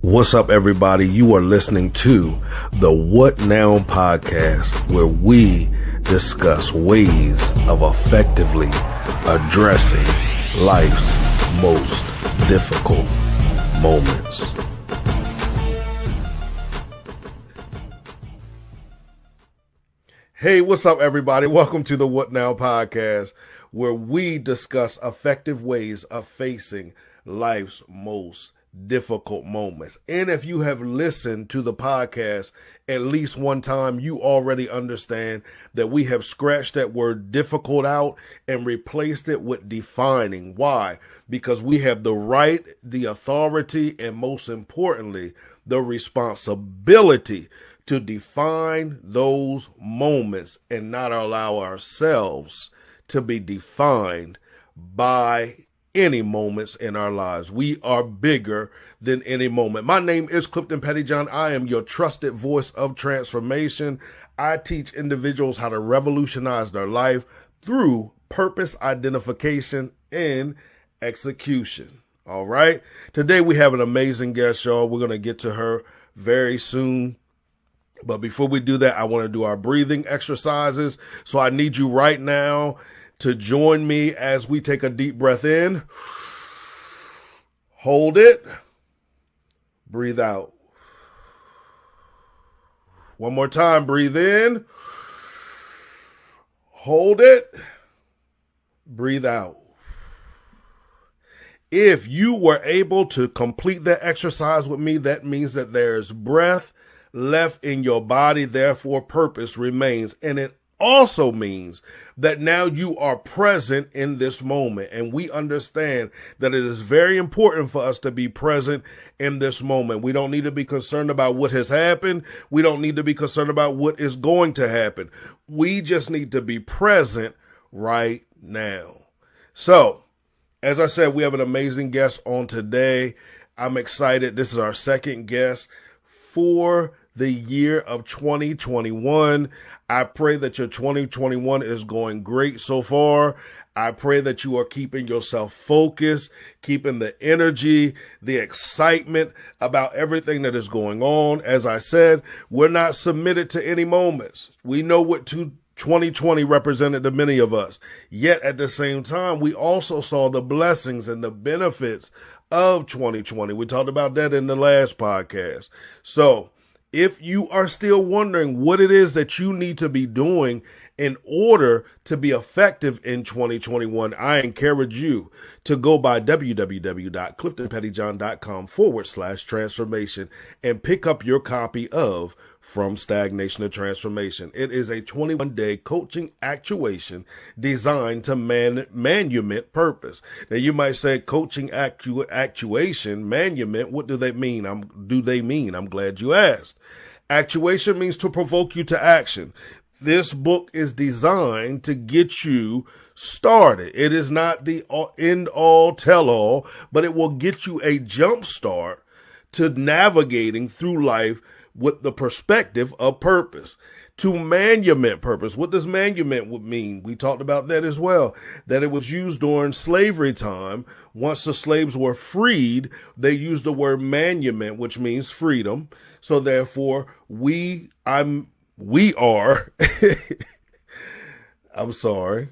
What's up, everybody? You are listening to the What Now podcast, where we discuss ways of effectively addressing life's most difficult moments. Hey, what's up, everybody? Welcome to the What Now podcast, where we discuss effective ways of facing life's most difficult moments. And if you have listened to the podcast at least one time, you already understand that we have scratched that word difficult out and replaced it with defining. Why? Because we have the right, the authority, and most importantly, the responsibility to define those moments and not allow ourselves to be defined by any moments in our lives. We are bigger than any moment. My name is Clifton Pettyjohn. I am your trusted voice of transformation. I teach individuals how to revolutionize their life through purpose identification and execution. All right. Today we have an amazing guest, y'all. We're going to get to her very soon. But before we do that, I want to do our breathing exercises. So I need you right now to join me as we take a deep breath in, hold it, breathe out. One more time, breathe in, hold it, breathe out. If you were able to complete that exercise with me, that means that there's breath left in your body, therefore purpose remains. And it also means that now you are present in this moment. And we understand that it is very important for us to be present in this moment. We don't need to be concerned about what has happened. We don't need to be concerned about what is going to happen. We just need to be present right now. So, as I said, we have an amazing guest on today. I'm excited. This is our second guest for the year of 2021. I pray that your 2021 is going great so far. I pray that you are keeping yourself focused, keeping the energy, the excitement about everything that is going on. As I said, we're not submitted to any moments. We know what 2020 represented to many of us. Yet at the same time, we also saw the blessings and the benefits of 2020. We talked about that in the last podcast. So, if you are still wondering what it is that you need to be doing in order to be effective in 2021, I encourage you to go by www.cliftonpettyjohn.com/transformation and pick up your copy of From Stagnation to Transformation. It is a 21-day coaching actuation designed to manumit purpose. Now, you might say coaching actuation, manumit, what do they mean? I'm glad you asked. Actuation means to provoke you to action. This book is designed to get you started. It is not the end all tell all, but it will get you a jump start to navigating through life with the perspective of purpose. To manumit purpose. What does manumit mean? We talked about that as well, that it was used during slavery time. Once the slaves were freed, they used the word manumit, which means freedom. So therefore, we are, I'm sorry.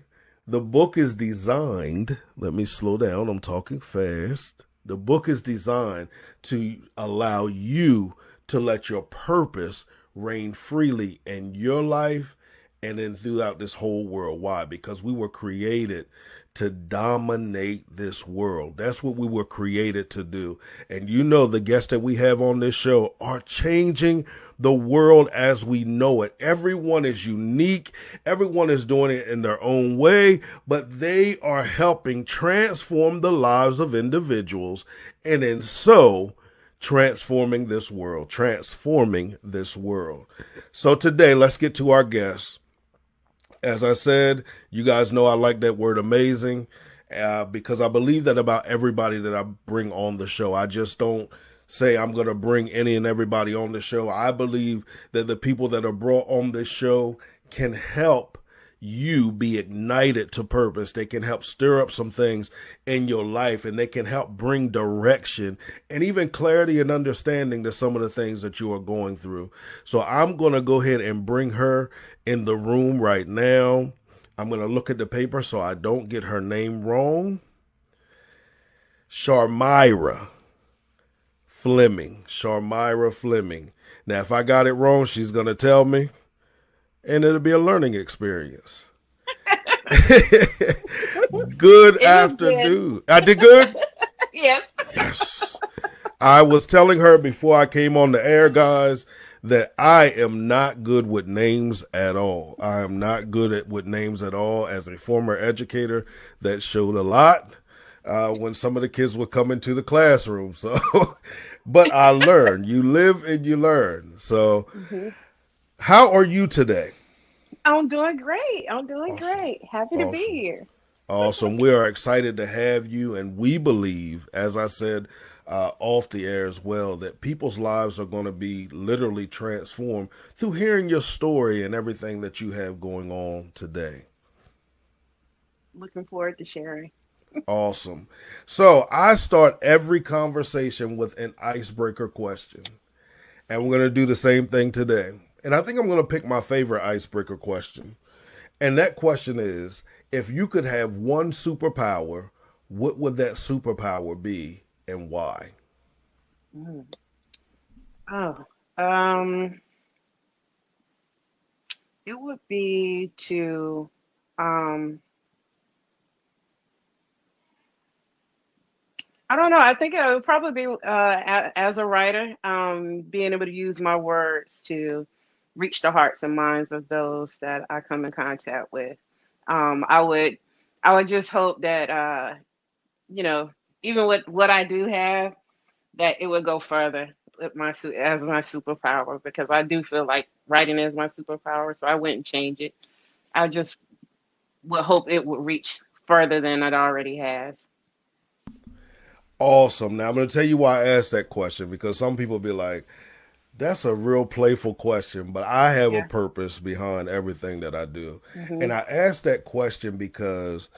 The book is designed, let me slow down, I'm talking fast. The book is designed to allow you to let your purpose reign freely in your life and then throughout this whole world. Why? Because we were created to dominate this world. That's what we were created to do. And you know, the guests that we have on this show are changing the world as we know it. Everyone is unique. Everyone is doing it in their own way, but they are helping transform the lives of individuals. And in so transforming this world. So today, let's get to our guests. As I said, you guys know I like that word amazing because I believe that about everybody that I bring on the show. I just don't say I'm going to bring any and everybody on the show. I believe that the people that are brought on this show can help you be ignited to purpose. They can help stir up some things in your life, and they can help bring direction and even clarity and understanding to some of the things that you are going through. So I'm going to go ahead and bring her in the room right now. I'm going to look at the paper so I don't get her name wrong. Charmyra Fleming. Charmyra Fleming. Now, if I got it wrong, she's going to tell me, and it'll be a learning experience. Good afternoon. Good. I did good? Yes. Yes. I was telling her before I came on the air, guys, that I am not good with names at all. I am not good with names at all. As a former educator, that showed a lot when some of the kids would come into the classroom. So, but I learned. You live and you learn. So, How are you today? I'm doing great. Awesome. Great. Happy to be here. Awesome. We are excited to have you, and we believe, as I said off the air as well, that people's lives are going to be literally transformed through hearing your story and everything that you have going on today. Looking forward to sharing. Awesome. So I start every conversation with an icebreaker question, and we're going to do the same thing today. And I think I'm going to pick my favorite icebreaker question. And that question is, if you could have one superpower, what would that superpower be and why? It would be to, I don't know. I think it would probably be as a writer, being able to use my words to reach the hearts and minds of those that I come in contact with. I would just hope that you know, even with what I do have, that it would go further with as my superpower, because I do feel like writing is my superpower. So I wouldn't change it. I just would hope it would reach further than it already has. Awesome. Now I'm going to tell you why I asked that question, because some people be like, that's a real playful question, but I have a Yeah. purpose behind everything that I do. hmm And I asked that question because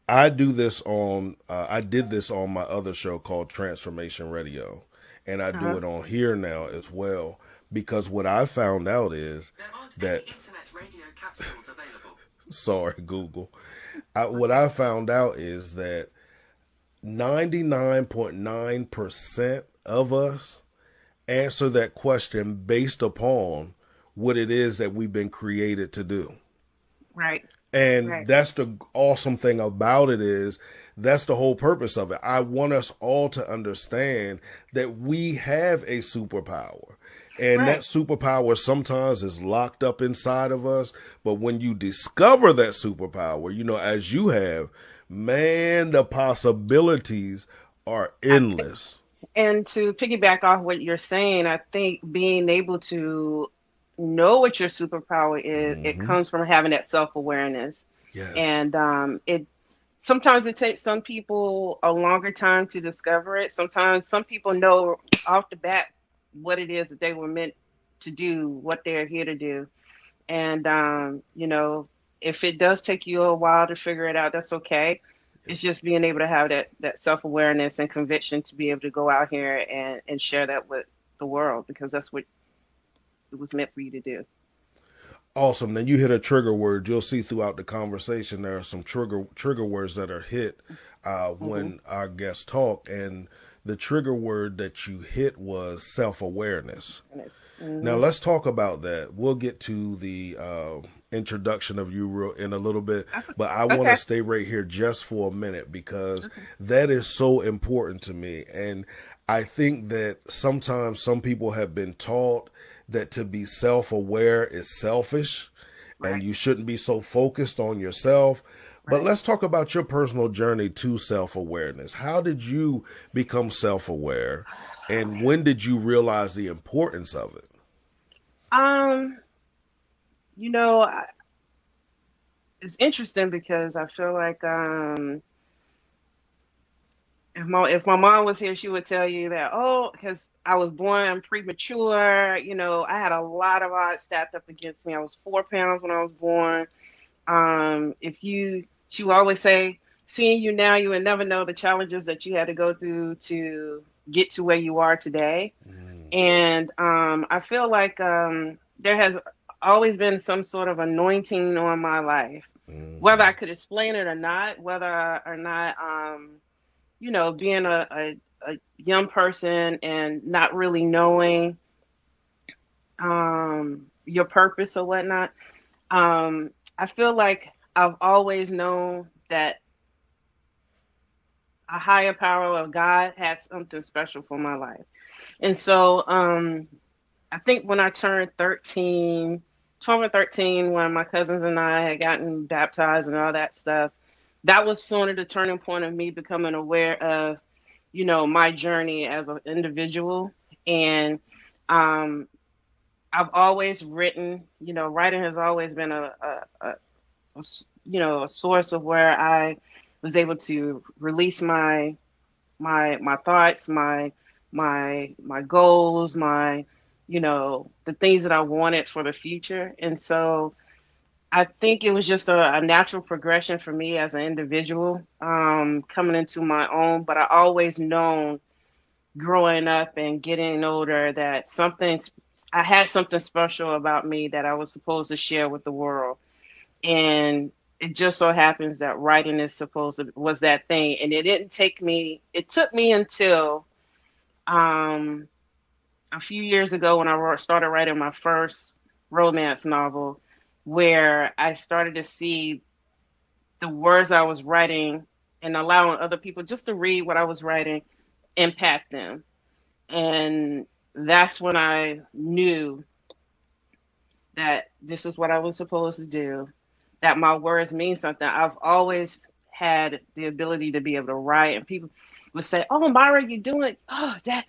I did this on my other show called Transformation Radio. And I do Uh-huh. it on here now as well. Because what I found out is that, internet radio capsules available. sorry, Google. What I found out is that 99.9% of us answer that question based upon what it is that we've been created to do. Right. And Right. that's the awesome thing about it, is that's the whole purpose of it. I want us all to understand that we have a superpower. And that Right. superpower sometimes is locked up inside of us. But when you discover that superpower, as you have, man, the possibilities are endless. And to piggyback off what you're saying, I think being able to know what your superpower is, it Hmm. comes from having that self-awareness. Yes. And it sometimes it takes some people a longer time to discover it. Sometimes some people know off the bat what it is that they were meant to do, what they're here to do. And if it does take you a while to figure it out, that's okay. It's just being able to have that self-awareness and conviction to be able to go out here and share that with the world, because that's what it was meant for you to do. Awesome. Then you hit a trigger word. You'll see throughout the conversation there are some trigger words that are hit hmm when our guests talk, and the trigger word that you hit was self-awareness. And it's, Now let's talk about that. We'll get to the introduction of you in a little bit, that's but I want to okay. stay right here just for a minute, because Okay. that is so important to me. And I think that sometimes some people have been taught that to be self-aware is selfish and Right. you shouldn't be so focused on yourself. But Right. let's talk about your personal journey to self-awareness. How did you become self-aware, and when did you realize the importance of it? Um, you know, I- it's interesting because I feel like if my mom was here, she would tell you that, oh, because I was born premature. I had a lot of odds stacked up against me. I was 4 pounds when I was born. She will always say, seeing you now, you would never know the challenges that you had to go through to get to where you are today. And I feel like there has always been some sort of anointing on my life, whether I could explain it or not, whether or not, being a young person and not really knowing your purpose or whatnot. I feel like I've always known that a higher power of God had something special for my life. And so I think when I turned 13, 12 or 13, when my cousins and I had gotten baptized and all that stuff, that was sort of the turning point of me becoming aware of, my journey as an individual. And I've always written, writing has always been a source of where I was able to release my thoughts, my goals, the things that I wanted for the future. And so I think it was just a natural progression for me as an individual, coming into my own. But I always known growing up and getting older that I had something special about me that I was supposed to share with the world. And it just so happens that writing was that thing. And it took me until a few years ago when I started writing my first romance novel, where I started to see the words I was writing and allowing other people just to read what I was writing impact them. And that's when I knew that this is what I was supposed to do, that my words mean something. I've always had the ability to be able to write, and people would say, "Oh, Myra, you doing? Oh, that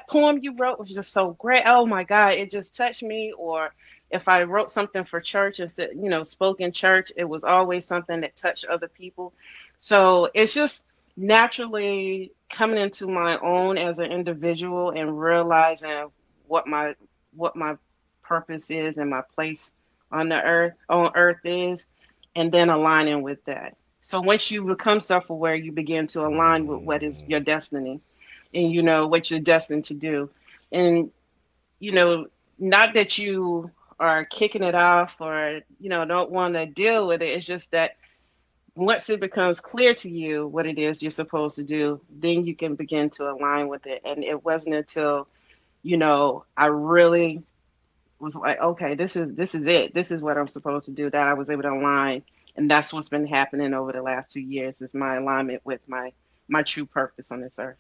poem you wrote was just so great. Oh my God, it just touched me." Or if I wrote something for church and said, spoke in church, it was always something that touched other people. So it's just naturally coming into my own as an individual and realizing what my purpose is and my place on earth is, and then aligning with that. So once you become self-aware, you begin to align with what is your destiny and what you're destined to do. And not that you are kicking it off or don't want to deal with it. It's just that once it becomes clear to you what it is you're supposed to do, then you can begin to align with it. And it wasn't until I really was like, okay, this is it. This is what I'm supposed to do, that I was able to align. And that's what's been happening over the last 2 years, is my alignment with my true purpose on this earth.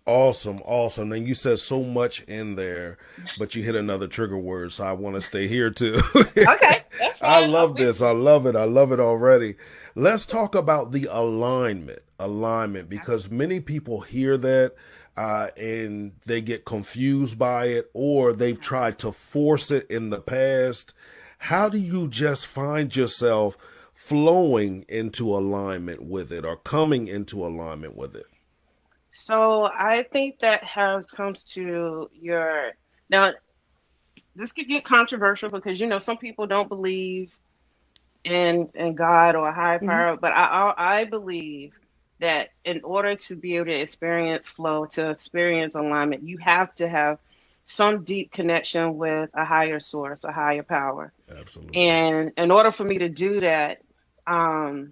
Awesome, awesome. And you said so much in there, but you hit another trigger word, so I want to stay here too. Okay, that's fine. I love this. I love it. I love it already. Let's talk about the alignment, because many people hear that and they get confused by it, or they've tried to force it in the past. How do you just find yourself flowing into alignment with it, or coming into alignment with it? So I think that comes to now this could get controversial because some people don't believe in God or a higher power, but I believe that in order to be able to experience flow, to experience alignment, you have to have some deep connection with a higher source, a higher power. Absolutely. And in order for me to do that, I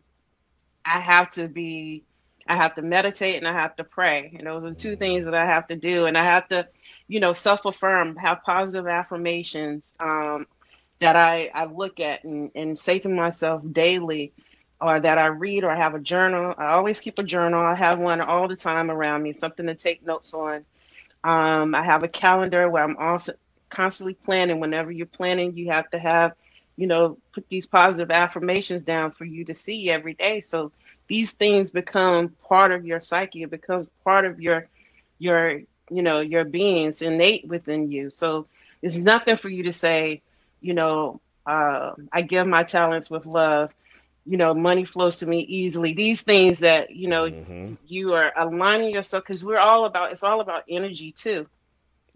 have to meditate and I have to pray. And those are two things that I have to do. And I have to, self-affirm, have positive affirmations that I look at and say to myself daily, or that I read, or I have a journal. I always keep a journal. I have one all the time around me, something to take notes on. I have a calendar where I'm also constantly planning. Whenever you're planning, you have to have, put these positive affirmations down for you to see every day. So these things become part of your psyche. It becomes part of your beings innate within you. So there's nothing for you to say, I give my talents with love. Money flows to me easily. These things that, you are aligning yourself, because it's all about energy too.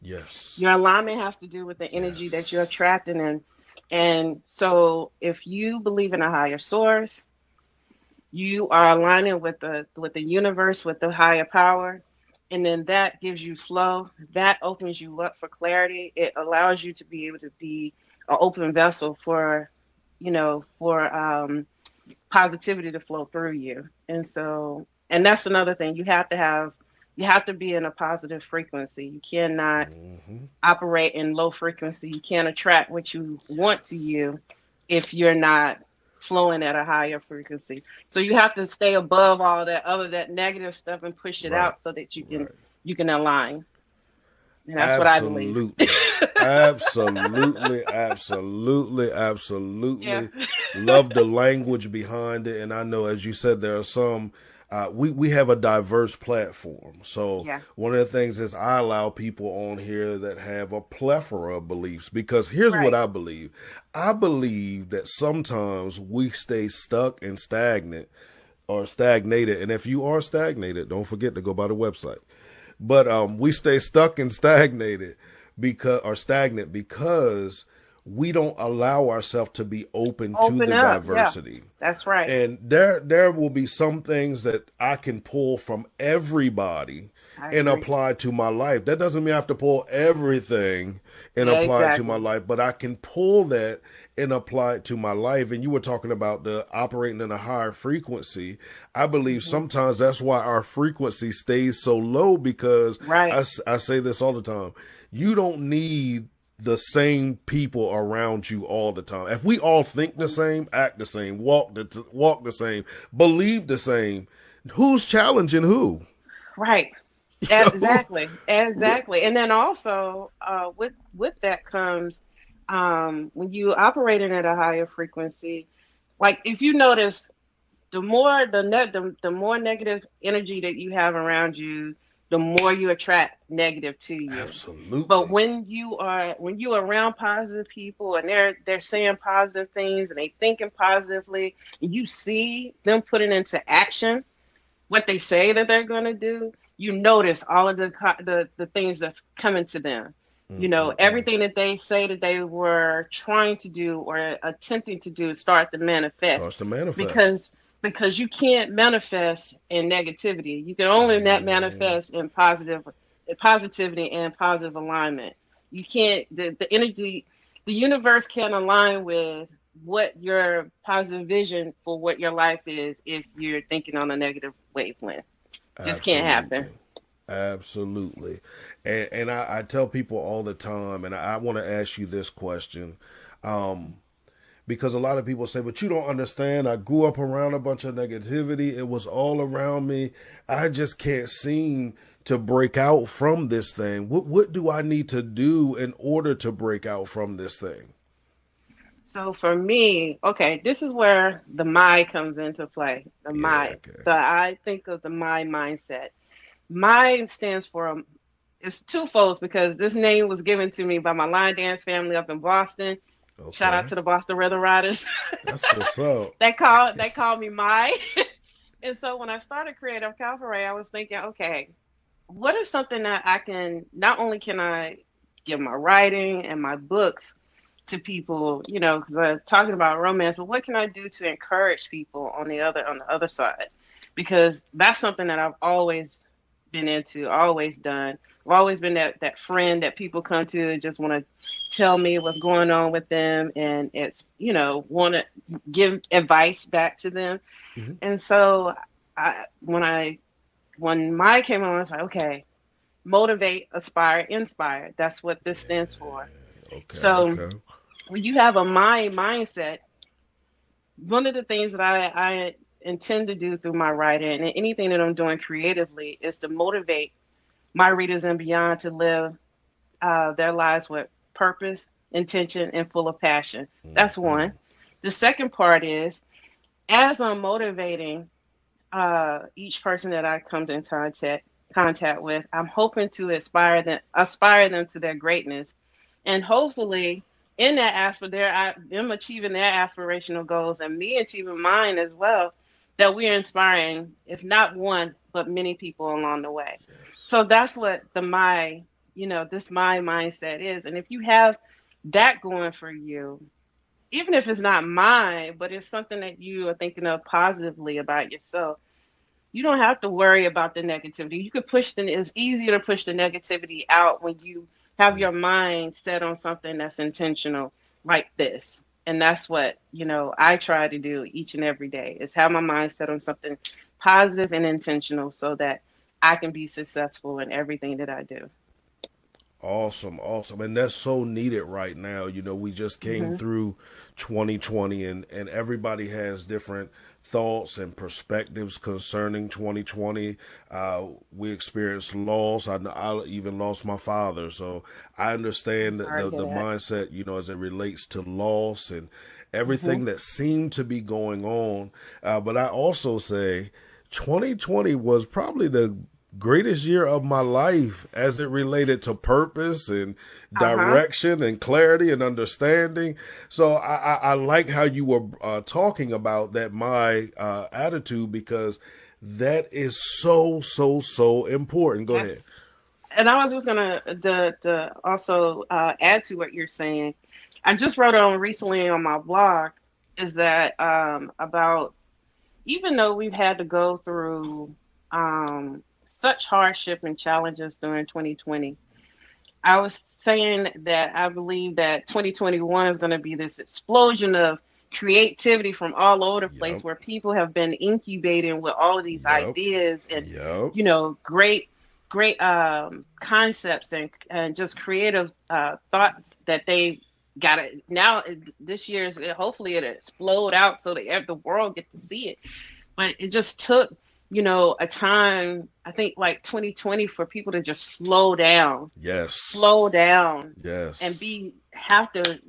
Yes. Your alignment has to do with the energy that you're attracting. And And so if you believe in a higher source, you are aligning with the universe, with the higher power, and then that gives you flow. That opens you up for clarity. It allows you to be able to be an open vessel for, for positivity to flow through you. And so, and that's another thing. You have to be in a positive frequency. You cannot operate in low frequency. You can't attract what you want to you if you're not flowing at a higher frequency. So you have to stay above all that negative stuff and push it Right. out so that Right. you can align. And that's what I believe. Absolutely. Absolutely. Absolutely. Yeah. Absolutely. Love the language behind it. And I know, as you said, there are some, we have a diverse platform. So Yeah. one of the things is I allow people on here that have a plethora of beliefs, because here's what Right. I believe. I believe that sometimes we stay stuck and stagnant or stagnated. And if you are stagnated, don't forget to go by the website. But we stay stuck and stagnated stagnant because we don't allow ourselves to be open to Open the up. Yeah. diversity. That's right. And there will be some things that I can pull from everybody I and agree. apply to my life. That doesn't mean I have to pull everything and Yeah, apply it to my exactly. life, but I can pull that and apply it to my life. And you were talking about the operating in a higher frequency. I believe sometimes that's why our frequency stays so low, because Right. I say this all the time. You don't need the same people around you all the time. If we all think the same, act the same, walk the same, believe the same, who's challenging who? Right. You know? Exactly. Exactly. And then also, with that comes, when you operating at a higher frequency, like if you notice, the more negative energy that you have around you, the more you attract negative to you. But Absolutely. when you are around positive people and they're saying positive things and they thinking positively, and you see them putting into action what they say that they're going to do, you notice all of the things that's coming to them. Mm-mm-mm. Everything that they say that they were trying to do or attempting to do start to manifest, Starts to manifest. because you can't manifest in negativity. You can only net Man, manifest in positivity and positive alignment. You can't the energy, the universe can't align with what your positive vision for what your life is if you're thinking on a negative wavelength. Just can't happen. absolutely. Absolutely. And I tell people all the time, and I want to ask you this question. Um, because a lot of people say, but you don't understand. I grew up around a bunch of negativity. It was all around me. I just can't seem to break out from this thing. What do I need to do in order to break out from this thing? So for me, okay, this is where the my comes into play. The Yeah, my. okay. So I think of the my mindset. My stands for it's twofold because this name was given to me by my line dance family up in Boston. Shout out Okay. to the Boston Rhythm Riders. That's what's up. They called me my. And so when I started Creative Calfuray, I was thinking, okay, what is something that I can not only can I give my writing and my books to people, because I'm talking about romance, but what can I do to encourage people on the other side? Because that's something that I've always been into, always done. I've always been that friend that people come to and just want to tell me what's going on with them, and it's want to give advice back to them. Hmm. And so when Maya came on, I was like, okay, motivate, aspire, inspire. That's what this stands for. Okay, So okay. when you have a mindset, one of the things that I intend to do through my writing and anything that I'm doing creatively is to motivate my readers and beyond to live their lives with purpose, intention, and full of passion. That's Hmm. one. The second part is, as I'm motivating each person that I come in contact with, I'm hoping to aspire them to their greatness, and hopefully in that aspect, them achieving their aspirational goals and me achieving mine as well, that we're inspiring, if not one, but many people along the way. So that's what this my mindset is. And if you have that going for you, even if it's not mine, but it's something that you are thinking of positively about yourself, you don't have to worry about the negativity. You could it's easier to push the negativity out when you have your mind set on something that's intentional like this. And that's what, I try to do each and every day is have my mind set on something positive and intentional so that I can be successful in everything that I do. Awesome, awesome. And that's so needed right now. We just came Hmm. through 2020 and everybody has different thoughts and perspectives concerning 2020. We experienced loss. I even lost my father. So I I'm understand sorry to the hear that. mindset, as it relates to loss and Hmm. everything that seemed to be going on. But I also say 2020 was probably the greatest year of my life as it related to purpose and Uh-huh. direction and clarity and understanding. So I like how you were talking about that, my attitude, because that is so, so, so important. Go ahead. Yes. And I was just gonna to also add to what you're saying. I just wrote on recently on my blog is that about even though we've had to go through such hardship and challenges during 2020, I was saying that I believe that 2021 is going to be this explosion of creativity from all over the place Yep. where people have been incubating with all of these Yep. ideas and, Yep. great concepts and just creative thoughts that they got it now. This year's hopefully it explode out so that the world get to see it, but it just took a time, I think like 2020, for people to just Yes. slow down and Yes. be have to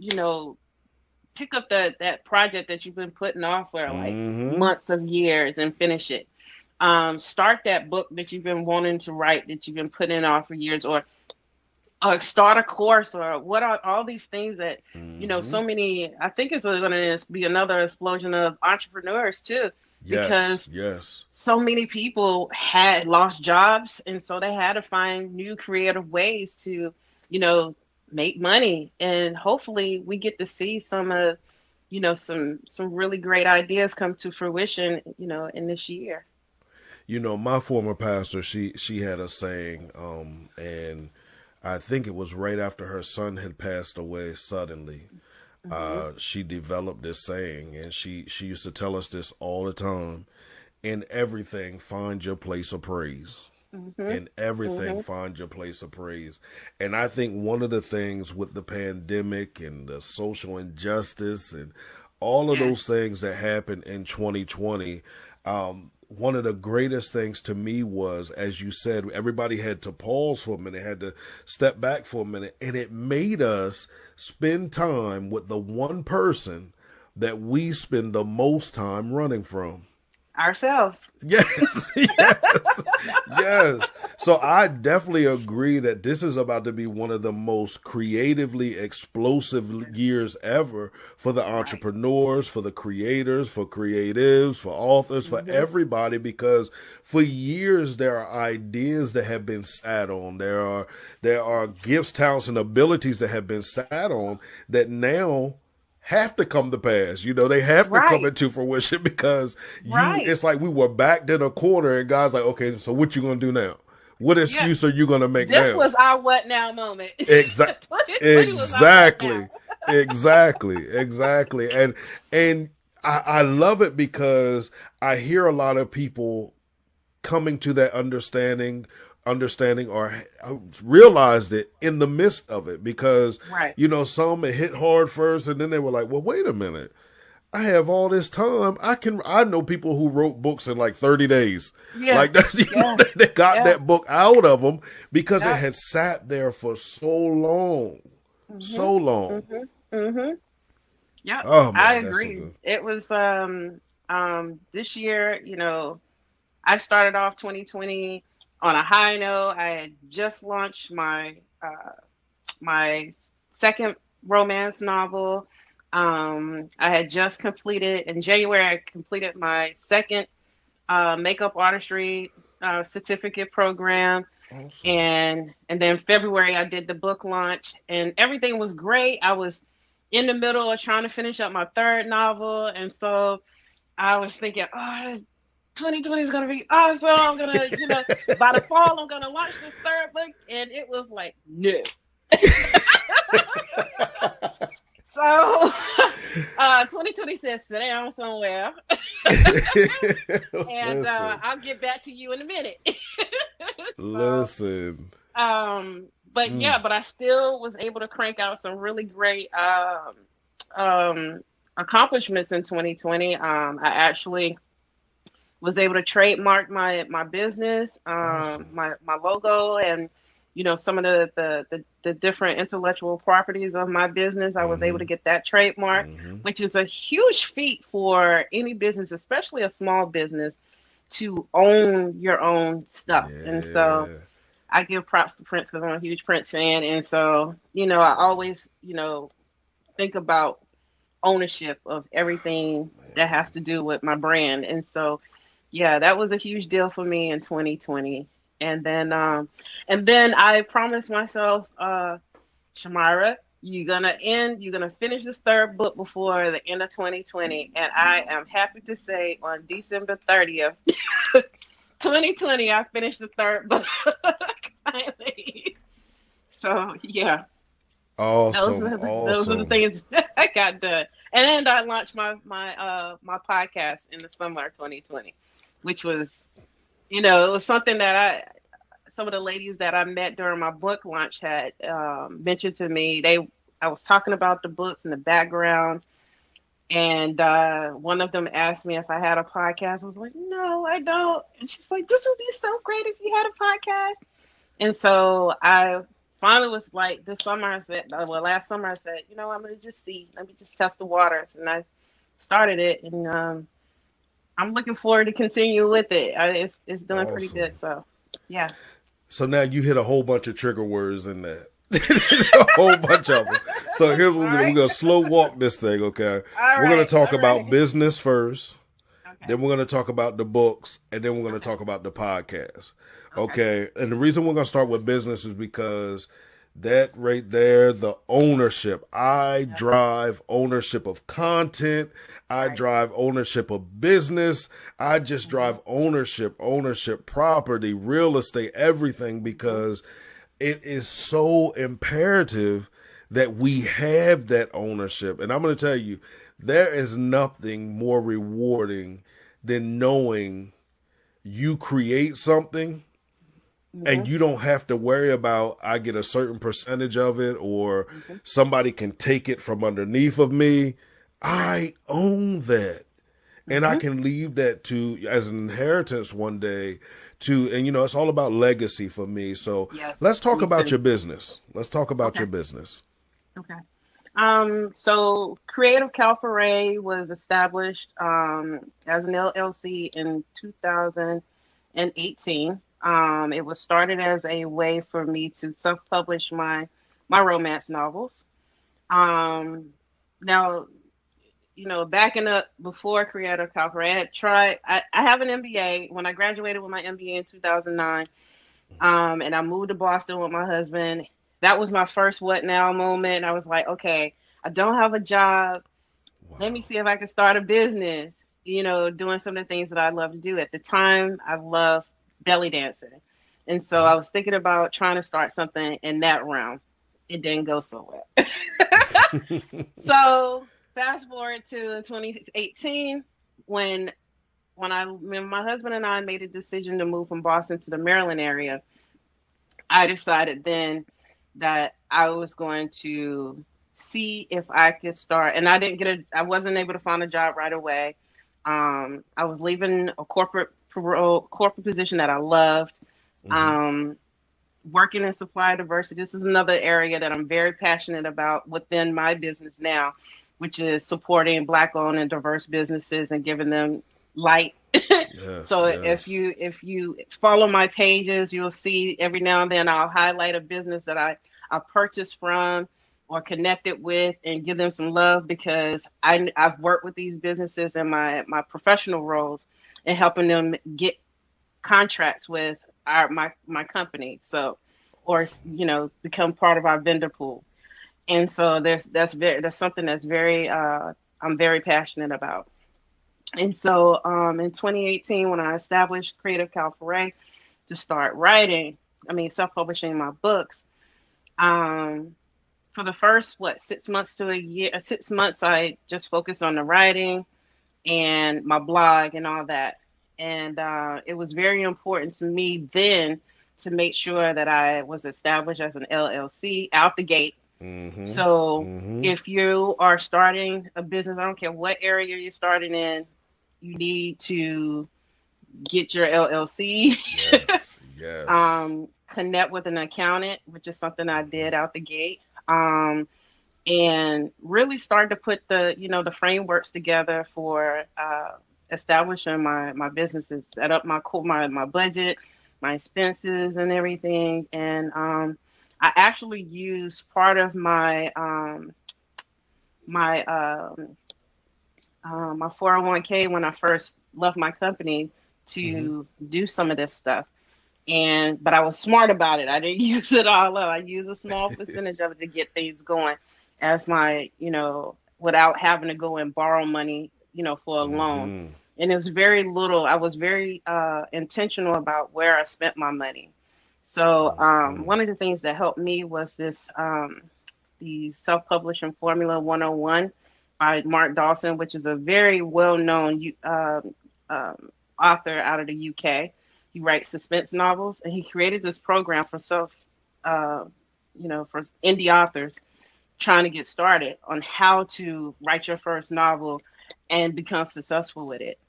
pick up that project that you've been putting off for like Mm-hmm. months of years and finish it. Start that book that you've been wanting to write that you've been putting off for years, or start a course, or what are all these things that Mm-hmm. so many. I think it's going to be another explosion of entrepreneurs too, Yes. because Yes. so many people had lost jobs, and so they had to find new creative ways to you know make money, and hopefully we get to see some of some really great ideas come to fruition in this year. My former pastor, she had a saying, and I think it was right after her son had passed away suddenly. Hmm. She developed this saying, and she used to tell us this all the time. In everything, find your place of praise. Hmm. In everything, Hmm. find your place of praise. And I think one of the things with the pandemic and the social injustice and all of those Yes. things that happened in 2020, one of the greatest things to me was, as you said, everybody had to pause for a minute, had to step back for a minute, and it made us spend time with the one person that we spend the most time running from. Ourselves. Yes, yes, yes. So I definitely agree that this is about to be one of the most creatively explosive years ever for the Right. entrepreneurs, for the creators, for creatives, for authors, for Hmm. everybody, because for years there are ideas that have been sat on. There are gifts, talents, and abilities that have been sat on that now have to come to pass. They have to come Right. into fruition because Right. it's like we were backed in a corner and God's like, okay, so what you gonna do now? What Yeah. excuse are you gonna make This now? was our what now moment. Exact, 2020 was our what now. exactly, exactly. And I love it because I hear a lot of people coming to that understanding or realized it in the midst of it, because Right. some it hit hard first and then they were like, well, wait a minute, I have all this time. I know people who wrote books in like 30 days. Yeah. Like that's Yeah. they got Yeah. that book out of them because it Yeah. had sat there for so long. Mhm. So long. Mhm. Mhm. Yep. Oh I man, that's so agree. good. It was this year, I started off 2020 on a high note. I had just launched my second romance novel. I had just completed in January. I completed my second makeup artistry certificate program, Awesome. and then February I did the book launch, and everything was great. I was in the middle of trying to finish up my third novel. And so I was thinking, oh, 2020 is going to be awesome. I'm going to, by the fall, I'm going to launch this third book. And it was like, no. So 2020 says, sit down somewhere. And I'll get back to you in a minute. Listen. But yeah, but I still was able to crank out some really great accomplishments in 2020. I actually was able to trademark my business, Awesome. my logo, and some of the different intellectual properties of my business. I was able to get that trademark, which is a huge feat for any business, especially a small business, to own your own stuff. Yeah. And so I give props to Prince because I'm a huge Prince fan. And so, I always, think about ownership of everything that has to do with my brand. And so, yeah, that was a huge deal for me in 2020. And then I promised myself, Charmyra, you're gonna finish this third book before the end of 2020. And I am happy to say on December 30th, 2020, I finished the third book. Finally. So yeah. Awesome. Those are the things that I got done. And I launched my podcast in the summer of 2020, which was, it was something that some of the ladies that I met during my book launch had mentioned to me. I was talking about the books in the background, and one of them asked me if I had a podcast. I was like, no, I don't. And she's like, this would be so great if you had a podcast. And so I finally was like, last summer I said, I'm going to just let me just test the waters. And I started it, and I'm looking forward to continue with it. It's doing pretty good. So, yeah. So now you hit a whole bunch of trigger words in that. A whole bunch of them. So here's what we're going to slow walk this thing, okay? We're going to talk about business first. Okay. Then we're going to talk about the books. And then we're going to talk about the podcast. Okay. And the reason we're going to start with business is because that right there, the ownership. I drive ownership of content. I drive ownership of business. I just drive ownership, property, real estate, everything, because it is so imperative that we have that ownership. And I'm going to tell you, there is nothing more rewarding than knowing you create something and you don't have to worry about, I get a certain percentage of it or somebody can take it from underneath of me. I own that. And I can leave that to as an inheritance one day to, and it's all about legacy for me. So let's talk about your business. Let's talk about your business. Okay. So Creative Calfuray was established as an LLC in 2018. It was started as a way for me to self-publish my romance novels. Now, backing up before Creative Calfuray, I have an MBA. When I graduated with my MBA in 2009, and I moved to Boston with my husband, that was my first what now moment. I was like, okay, I don't have a job. Wow. Let me see if I can start a business, doing some of the things that I love to do. At the time, I loved belly dancing. And so I was thinking about trying to start something in that realm. It didn't go so well. So fast forward to 2018, when my husband and I made a decision to move from Boston to the Maryland area, I decided then that I was going to see if I could start. And I wasn't able to find a job right away. I was leaving a corporate position that I loved. Working in supplier diversity. This is another area that I'm very passionate about within my business now, which is supporting Black-owned and diverse businesses and giving them light. If you follow my pages, you'll see every now and then I'll highlight a business that I purchased from or connected with and give them some love, because I've worked with these businesses in my professional roles and helping them get contracts with my company, become part of our vendor pool. And so that's something that's very I'm very passionate about. And so in 2018, when I established Creative Calfuray to start writing, self-publishing my books, for the first 6 months to a year, 6 months, I just focused on the writing and my blog and all that. And it was very important to me then to make sure that I was established as an LLC out the gate. So if you are starting a business, I don't care what area you're starting in, you need to get your LLC. Yes. Connect with an accountant, which is something I did out the gate. And really start to put the frameworks together for establishing my businesses, set up my budget, my expenses and everything. And I actually used part of my 401k when I first left my company to do some of this stuff. But I was smart about it. I didn't use it all up. I used a small percentage of it to get things going as my, without having to go and borrow money, for a loan. And it was very little. I was very intentional about where I spent my money. So one of the things that helped me was this, the Self-Publishing Formula 101 by Mark Dawson, which is a very well-known author out of the UK. He writes suspense novels, and he created this program for for indie authors trying to get started on how to write your first novel and become successful with it.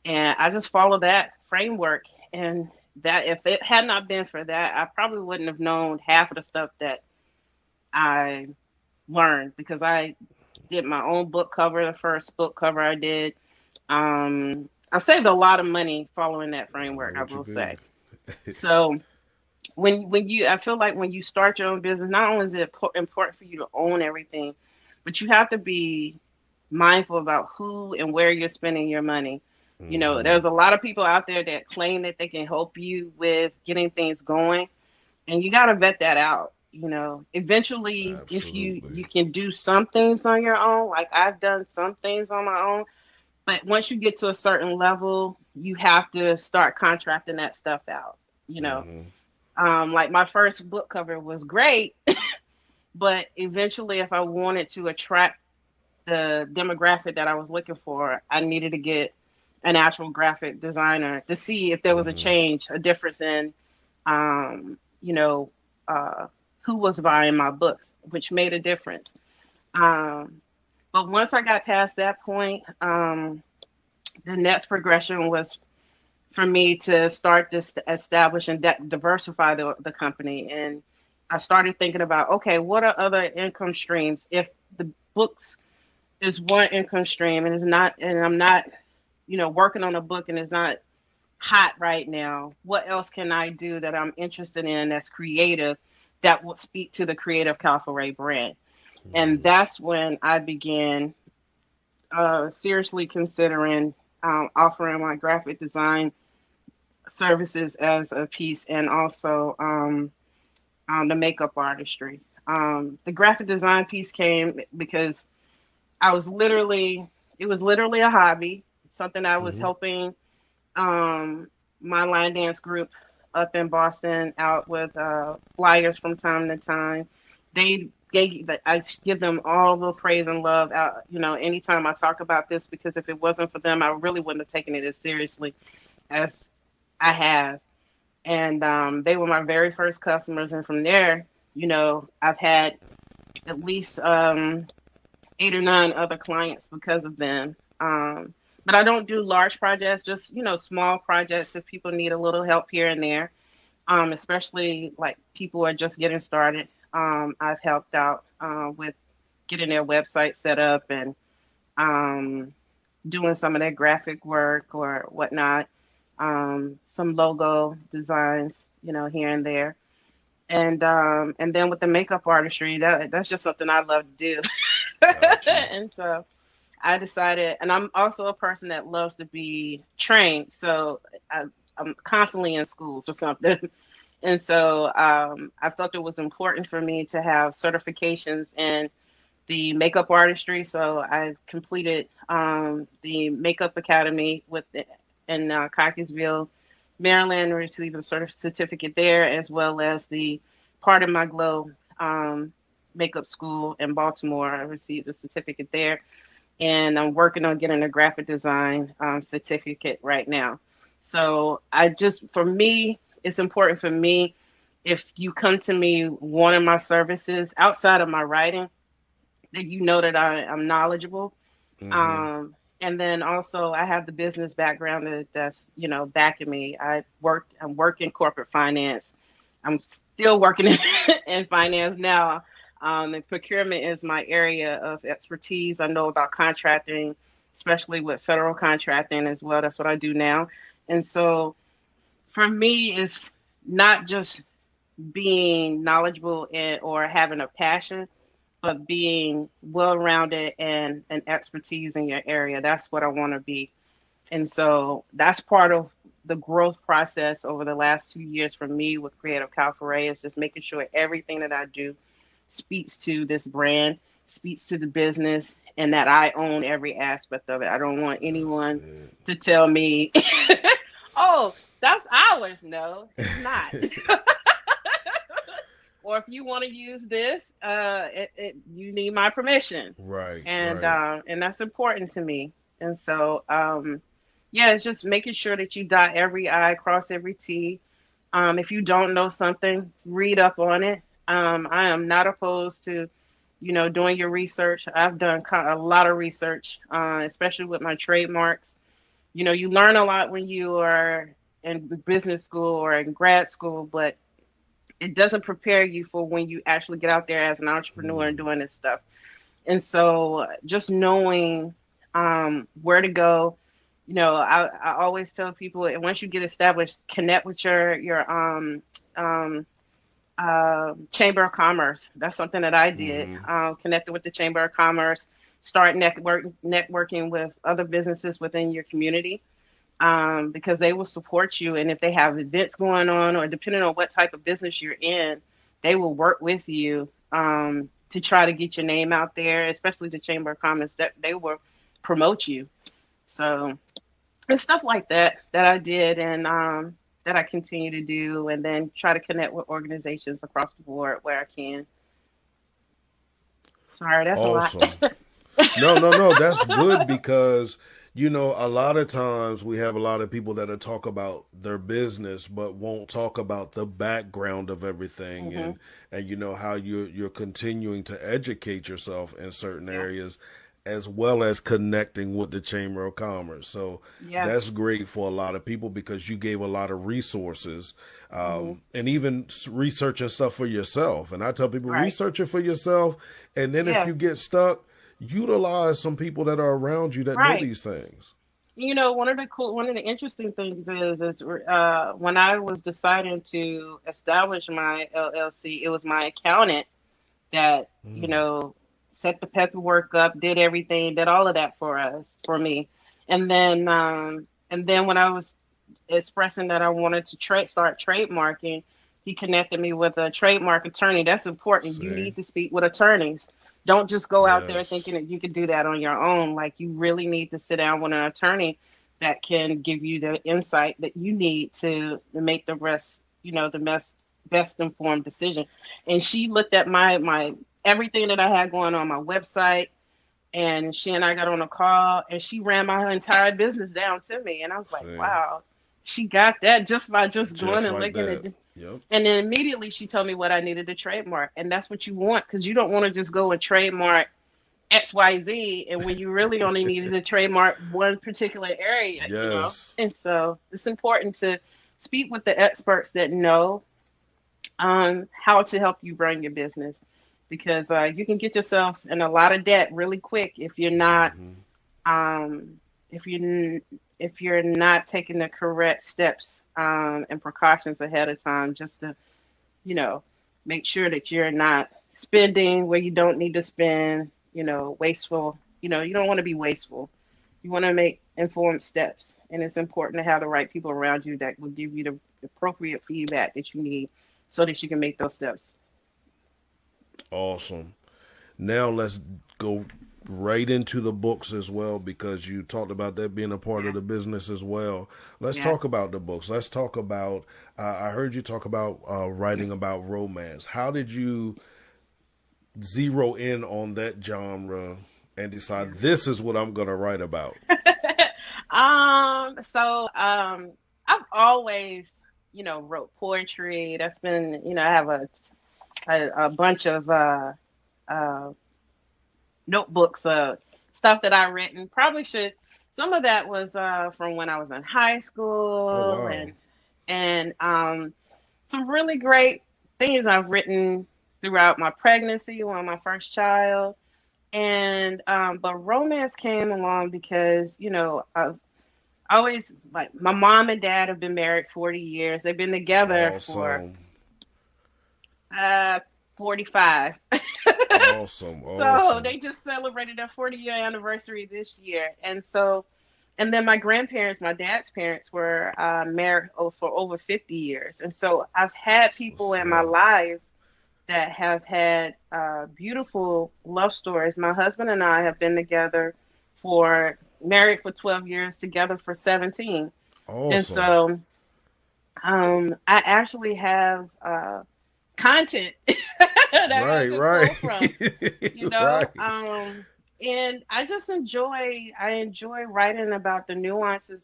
And I just followed that framework, and that if it had not been for that, I probably wouldn't have known half of the stuff that I learned, because I did my own book cover, the first book cover I did. I saved a lot of money following that framework, I will say. So I feel like when you start your own business, not only is it important for you to own everything, but you have to be mindful about who and where you're spending your money. There's a lot of people out there that claim that they can help you with getting things going, and you got to vet that out. Eventually, if you can do some things on your own, like I've done some things on my own, but once you get to a certain level, you have to start contracting that stuff out. Like my first book cover was great, but eventually, if I wanted to attract the demographic that I was looking for, I needed to get an actual graphic designer to see if there was a difference in, who was buying my books, which made a difference. But once I got past that point, the next progression was for me to start to establish and diversify the company. And I started thinking about, okay, what are other income streams? If the books is one income stream and I'm not, working on a book and it's not hot right now, what else can I do that I'm interested in that's creative, that will speak to the Creative Calfuray brand? And that's when I began seriously considering offering my graphic design services as a piece, and also the makeup artistry. The graphic design piece came because it was literally a hobby, something I was helping my line dance group up in Boston out with flyers from time to time. I give them all the praise and love out, anytime I talk about this, because if it wasn't for them, I really wouldn't have taken it as seriously as I have. And they were my very first customers. And from there, I've had at least 8 or 9 other clients because of them. But I don't do large projects, just, small projects if people need a little help here and there, especially like people who are just getting started. I've helped out with getting their website set up and doing some of their graphic work or whatnot, some logo designs, here and there. And then with the makeup artistry, that's just something I love to do. And so I decided, and I'm also a person that loves to be trained. So I'm constantly in school for something. And so I felt it was important for me to have certifications in the makeup artistry. So I completed the Makeup Academy in Cockeysville, Maryland, received a certificate there, as well as the Part of My Glow makeup school in Baltimore. I received a certificate there, and I'm working on getting a graphic design certificate right now. So for me, it's important for me, if you come to me wanting my services outside of my writing, that you know that I'm knowledgeable. Mm-hmm. And then also I have the business background that's, backing me. I'm working corporate finance. I'm still working in finance now. And procurement is my area of expertise. I know about contracting, especially with federal contracting as well. That's what I do now. And so for me, it's not just being knowledgeable or having a passion, but being well-rounded and an expertise in your area. That's what I want to be. And so that's part of the growth process over the last 2 years for me with Creative Calfuray, is just making sure everything that I do speaks to this brand, speaks to the business, and that I own every aspect of it. I don't want anyone to tell me, oh, that's ours. No, it's not. Or if you want to use this, you need my permission. Right. And that's important to me. And so, it's just making sure that you dot every I, cross every T. If you don't know something, read up on it. I am not opposed to, doing your research. I've done a lot of research, especially with my trademarks. You learn a lot when you are in business school or in grad school, but it doesn't prepare you for when you actually get out there as an entrepreneur and doing this stuff. And so just knowing where to go, I always tell people, and once you get established, connect with your Chamber of Commerce. That's something that I did. Connected with the Chamber of Commerce, start networking with other businesses within your community. Because they will support you. And if they have events going on, or depending on what type of business you're in, they will work with you to try to get your name out there, especially the Chamber of Commerce, that they will promote you. So it's stuff like that I did, and that I continue to do, and then try to connect with organizations across the board where I can. Sorry, that's Awesome. a lot. No, that's good, because a lot of times we have a lot of people that talk about their business but won't talk about the background of everything, and how you're continuing to educate yourself in certain areas, as well as connecting with the Chamber of Commerce. So that's great for a lot of people, because you gave a lot of resources, and even researching stuff for yourself. And I tell people, research it for yourself, and then if you get stuck, utilize some people that are around you that know these things. One of the interesting things is when I was deciding to establish my LLC, it was my accountant that set the paperwork up, did everything, did all of that for me, and then when I was expressing that I wanted to start trademarking, he connected me with a trademark attorney. That's important. You need to speak with attorneys. Don't just go out there thinking that you can do that on your own. Like, you really need to sit down with an attorney that can give you the insight that you need to make the best informed decision. And she looked at my everything that I had going on my website, and she and I got on a call, and she ran my entire business down to me. And I was like, wow, she got that just by doing and looking at it. Yep. And then immediately she told me what I needed to trademark. And that's what you want, because you don't want to just go and trademark XYZ, and when you really only needed to trademark one particular area. And so it's important to speak with the experts that know how to help you run your business, because you can get yourself in a lot of debt really quick if you're not if you're not taking the correct steps and precautions ahead of time, just to, make sure that you're not spending where you don't need to spend, wasteful. You don't want to be wasteful. You want to make informed steps. And it's important to have the right people around you that will give you the appropriate feedback that you need so that you can make those steps. Awesome. Now let's go right into the books as well, because you talked about that being a part of the business as well. Let's talk about the books. Let's talk about, I heard you talk about writing about romance. How did you zero in on that genre and decide this is what I'm going to write about? I've always, wrote poetry. That's been, I have a bunch of notebooks of stuff that I've written. Some of that was from when I was in high school. Oh, wow. and some really great things I've written throughout my pregnancy when my first child. And but romance came along because, I've always, like, my mom and dad have been married 40 years. They've been together for 45. Awesome. So they just celebrated their 40-year anniversary this year. And then my grandparents, my dad's parents, were married for over 50 years. And so I've had people in my life that have had beautiful love stories. My husband and I have been together married for 12 years, together for 17. Awesome. And so I actually have content that I can pull from, Right. And I just enjoy writing about the nuances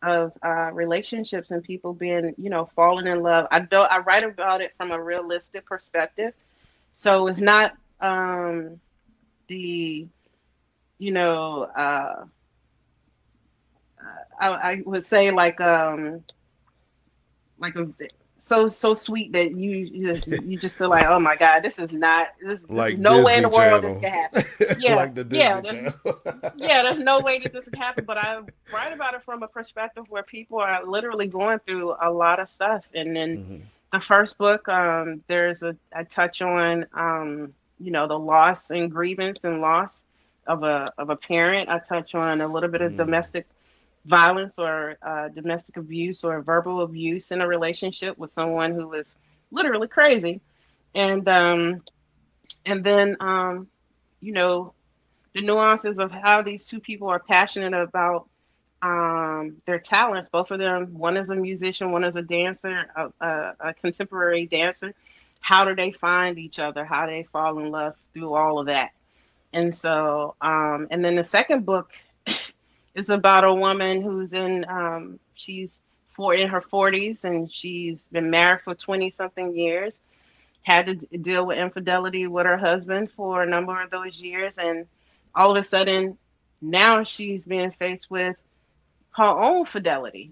of relationships and people being, falling in love. I write about it from a realistic perspective. So it's not I would say so sweet that you just feel like, oh my God, there's like no Disney way in the world Channel. this can happen. Yeah, Like the Disney Channel. there's no way that this can happen. But I write about it from a perspective where people are literally going through a lot of stuff. And then the first book, I touch on the loss and grievance and loss of a parent. I touch on a little bit of domestic violence or domestic abuse or verbal abuse in a relationship with someone who is literally crazy. And then the nuances of how these two people are passionate about their talents. Both of them, one is a musician, one is a dancer, a contemporary dancer. How do they find each other? How do they fall in love through all of that? And so, and then the second book is about a woman who's she's in her 40s, and she's been married for 20 something years, had to deal with infidelity with her husband for a number of those years. And all of a sudden now she's being faced with her own fidelity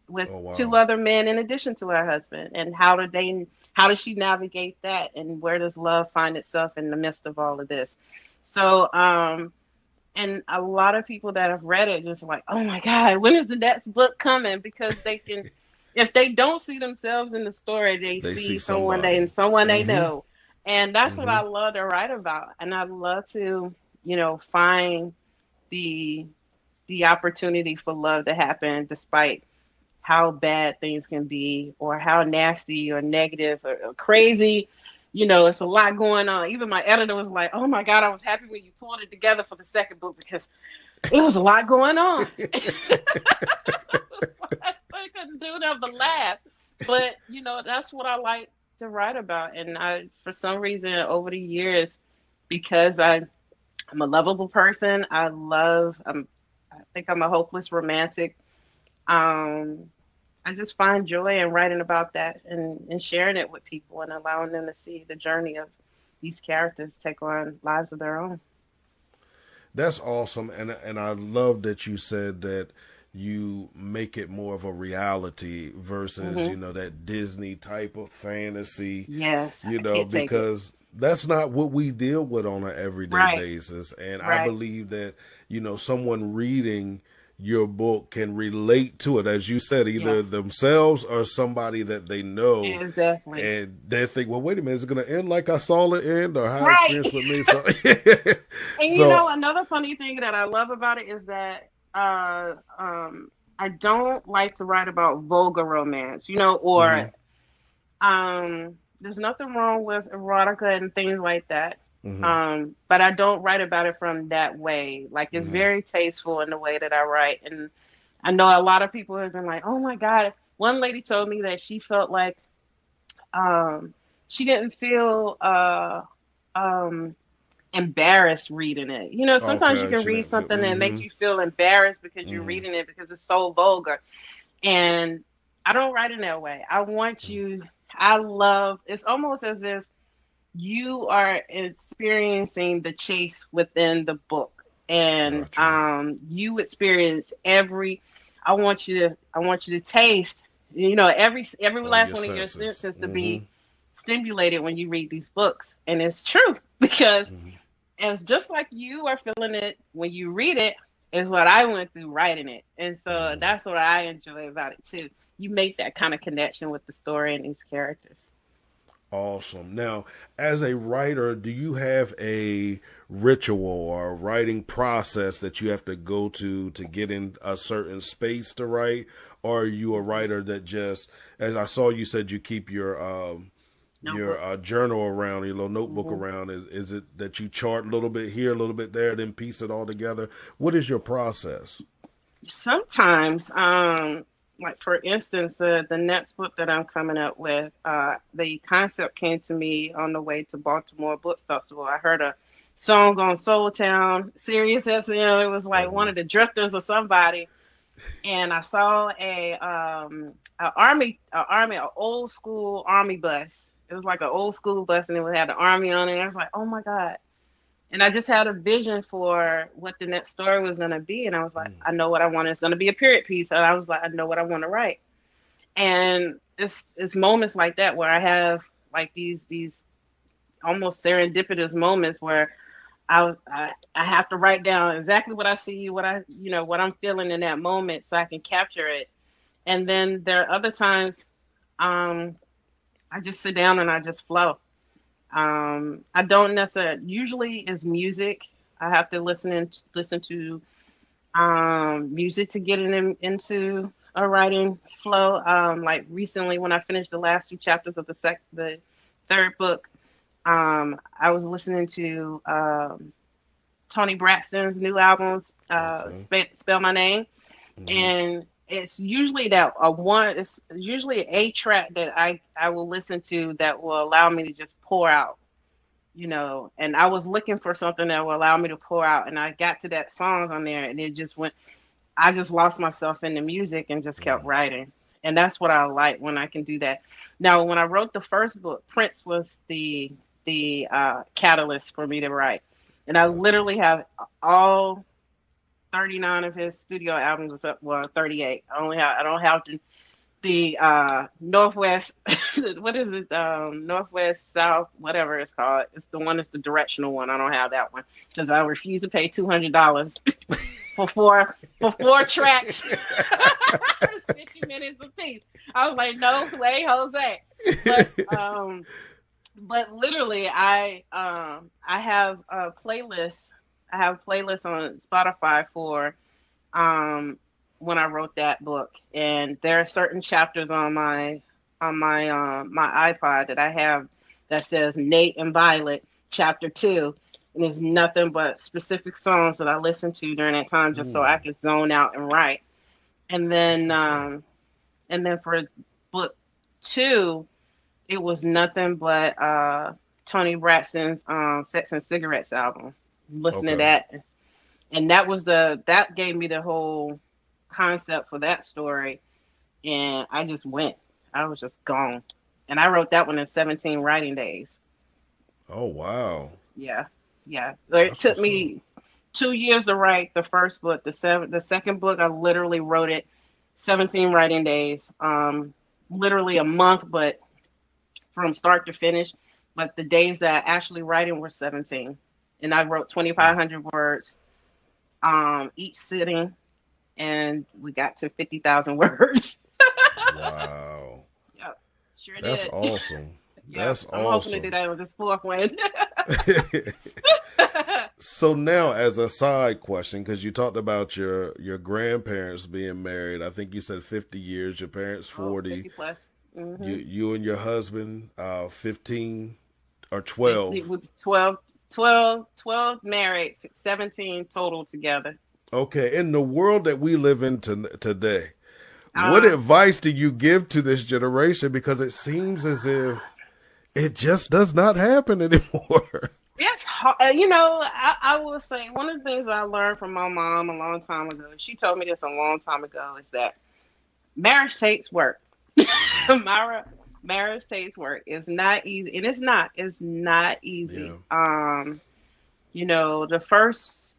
with two other men in addition to her husband. And how does she navigate that? And where does love find itself in the midst of all of this? So, and a lot of people that have read it just like, oh my God, when is the next book coming? Because they can, if they don't see themselves in the story, they see someone they know. And that's what I love to write about. And I love to, find the opportunity for love to happen despite how bad things can be, or how nasty or negative or crazy. It's a lot going on. Even my editor was like, oh my God, I was happy when you pulled it together for the second book because it was a lot going on. I couldn't do that but laugh. But, that's what I like to write about. And for some reason, over the years, because I'm a lovable person, I think I'm a hopeless romantic. I just find joy in writing about that and sharing it with people and allowing them to see the journey of these characters take on lives of their own. That's awesome. And I love that you said that you make it more of a reality versus, that Disney type of fantasy. Yes. Because that's not what we deal with on an everyday basis. And I believe that, someone reading your book can relate to it, as you said, either themselves or somebody that they know. Exactly. And they think, well, wait a minute, is it going to end like I saw it end, or how it experienced with me? So, and another funny thing that I love about it is that I don't like to write about vulgar romance, or there's nothing wrong with erotica and things like that. But I don't write about it from that way. Like, it's very tasteful in the way that I write. And I know a lot of people have been like, oh my God. One lady told me that she felt like she didn't feel embarrassed reading it. Sometimes you Okay, can she read didn't feel. something that makes you feel embarrassed because you're reading it because it's so vulgar. And I don't write in that way. It's almost as if you are experiencing the chase within the book, and you experience I want you to taste, every last one of your senses to be stimulated when you read these books. And it's true, because it's just like you are feeling it when you read it is what I went through writing it. And so that's what I enjoy about it too. You make that kind of connection with the story and these characters. Awesome. Now, as a writer, do you have a ritual or a writing process that you have to go to get in a certain space to write? Or are you a writer that just, as I saw you said, you keep your journal around, your little notebook around? Is it that you chart a little bit here, a little bit there, then piece it all together? What is your process? Sometimes, like for instance, the next book that I'm coming up with, the concept came to me on the way to Baltimore Book Festival. I heard a song on Soul Town, Sirius XM. It was like one of the Drifters or somebody, and I saw an old school army bus. It was like an old school bus, and it had the army on it. And I was like, oh my God. And I just had a vision for what the next story was going to be. And I was like, I know what I want. It's going to be a period piece. And I was like, I know what I want to write. And it's moments like that where I have like these almost serendipitous moments where I have to write down exactly what I see, what I'm feeling in that moment so I can capture it. And then there are other times I just sit down and I just flow. I don't necessarily, usually it's music. I have to listen to music to get into a writing flow. Like recently when I finished the last 2 chapters of the third book, I was listening to Tony Braxton's new album, Spell My Name. And it's usually it's usually a track that I will listen to that will allow me to just pour out, and I was looking for something that will allow me to pour out. And I got to that song on there and I just lost myself in the music and just kept writing. And that's what I like when I can do that. Now, when I wrote the first book, Prince was the catalyst for me to write. And I literally have all 39 of his studio albums, except 38. I don't have the Northwest. What is it? Northwest, South, whatever it's called. It's the one that's the directional one. I don't have that one because I refuse to pay $200 for four tracks. It's 50 minutes apiece. I was like, no way, Jose. But literally, I have a playlist. I have playlists on Spotify for when I wrote that book, and there are certain chapters on my iPod that I have that says Nate and Violet Chapter 2, and there's nothing but specific songs that I listen to during that time just so I can zone out and write. And then for book 2, it was nothing but Tony Braxton's Sex and Cigarettes album. Listen to that, and that gave me the whole concept for that story, and I was just gone, and I wrote that one in 17 writing days. Oh wow. Yeah. It took me 2 years to write the first book. The second book, I literally wrote it 17 writing days, literally a month, but from start to finish. But the days that I actually writing were 17. And I wrote 2,500 words each sitting, and we got to 50,000 words. Wow. Yep, sure That's did. Awesome. Yeah, That's I'm awesome. hoping to do that with this fourth one. So now, as a side question, because you talked about your grandparents being married, I think you said 50 years. Your parents 40. 50 plus. You and your husband 15 or 50, 12. 12 married, 17 total together. Okay, in the world that we live in today, what Uh, advice do you give to this generation? Because it seems as if it just does not happen anymore. it's hard. You know, I will say one of the things I learned from my mom a long time ago. She told me this a long time ago is that marriage takes work. Myra, marriage takes work. It's not easy, and it's not. It's not easy. Yeah. You know, the first,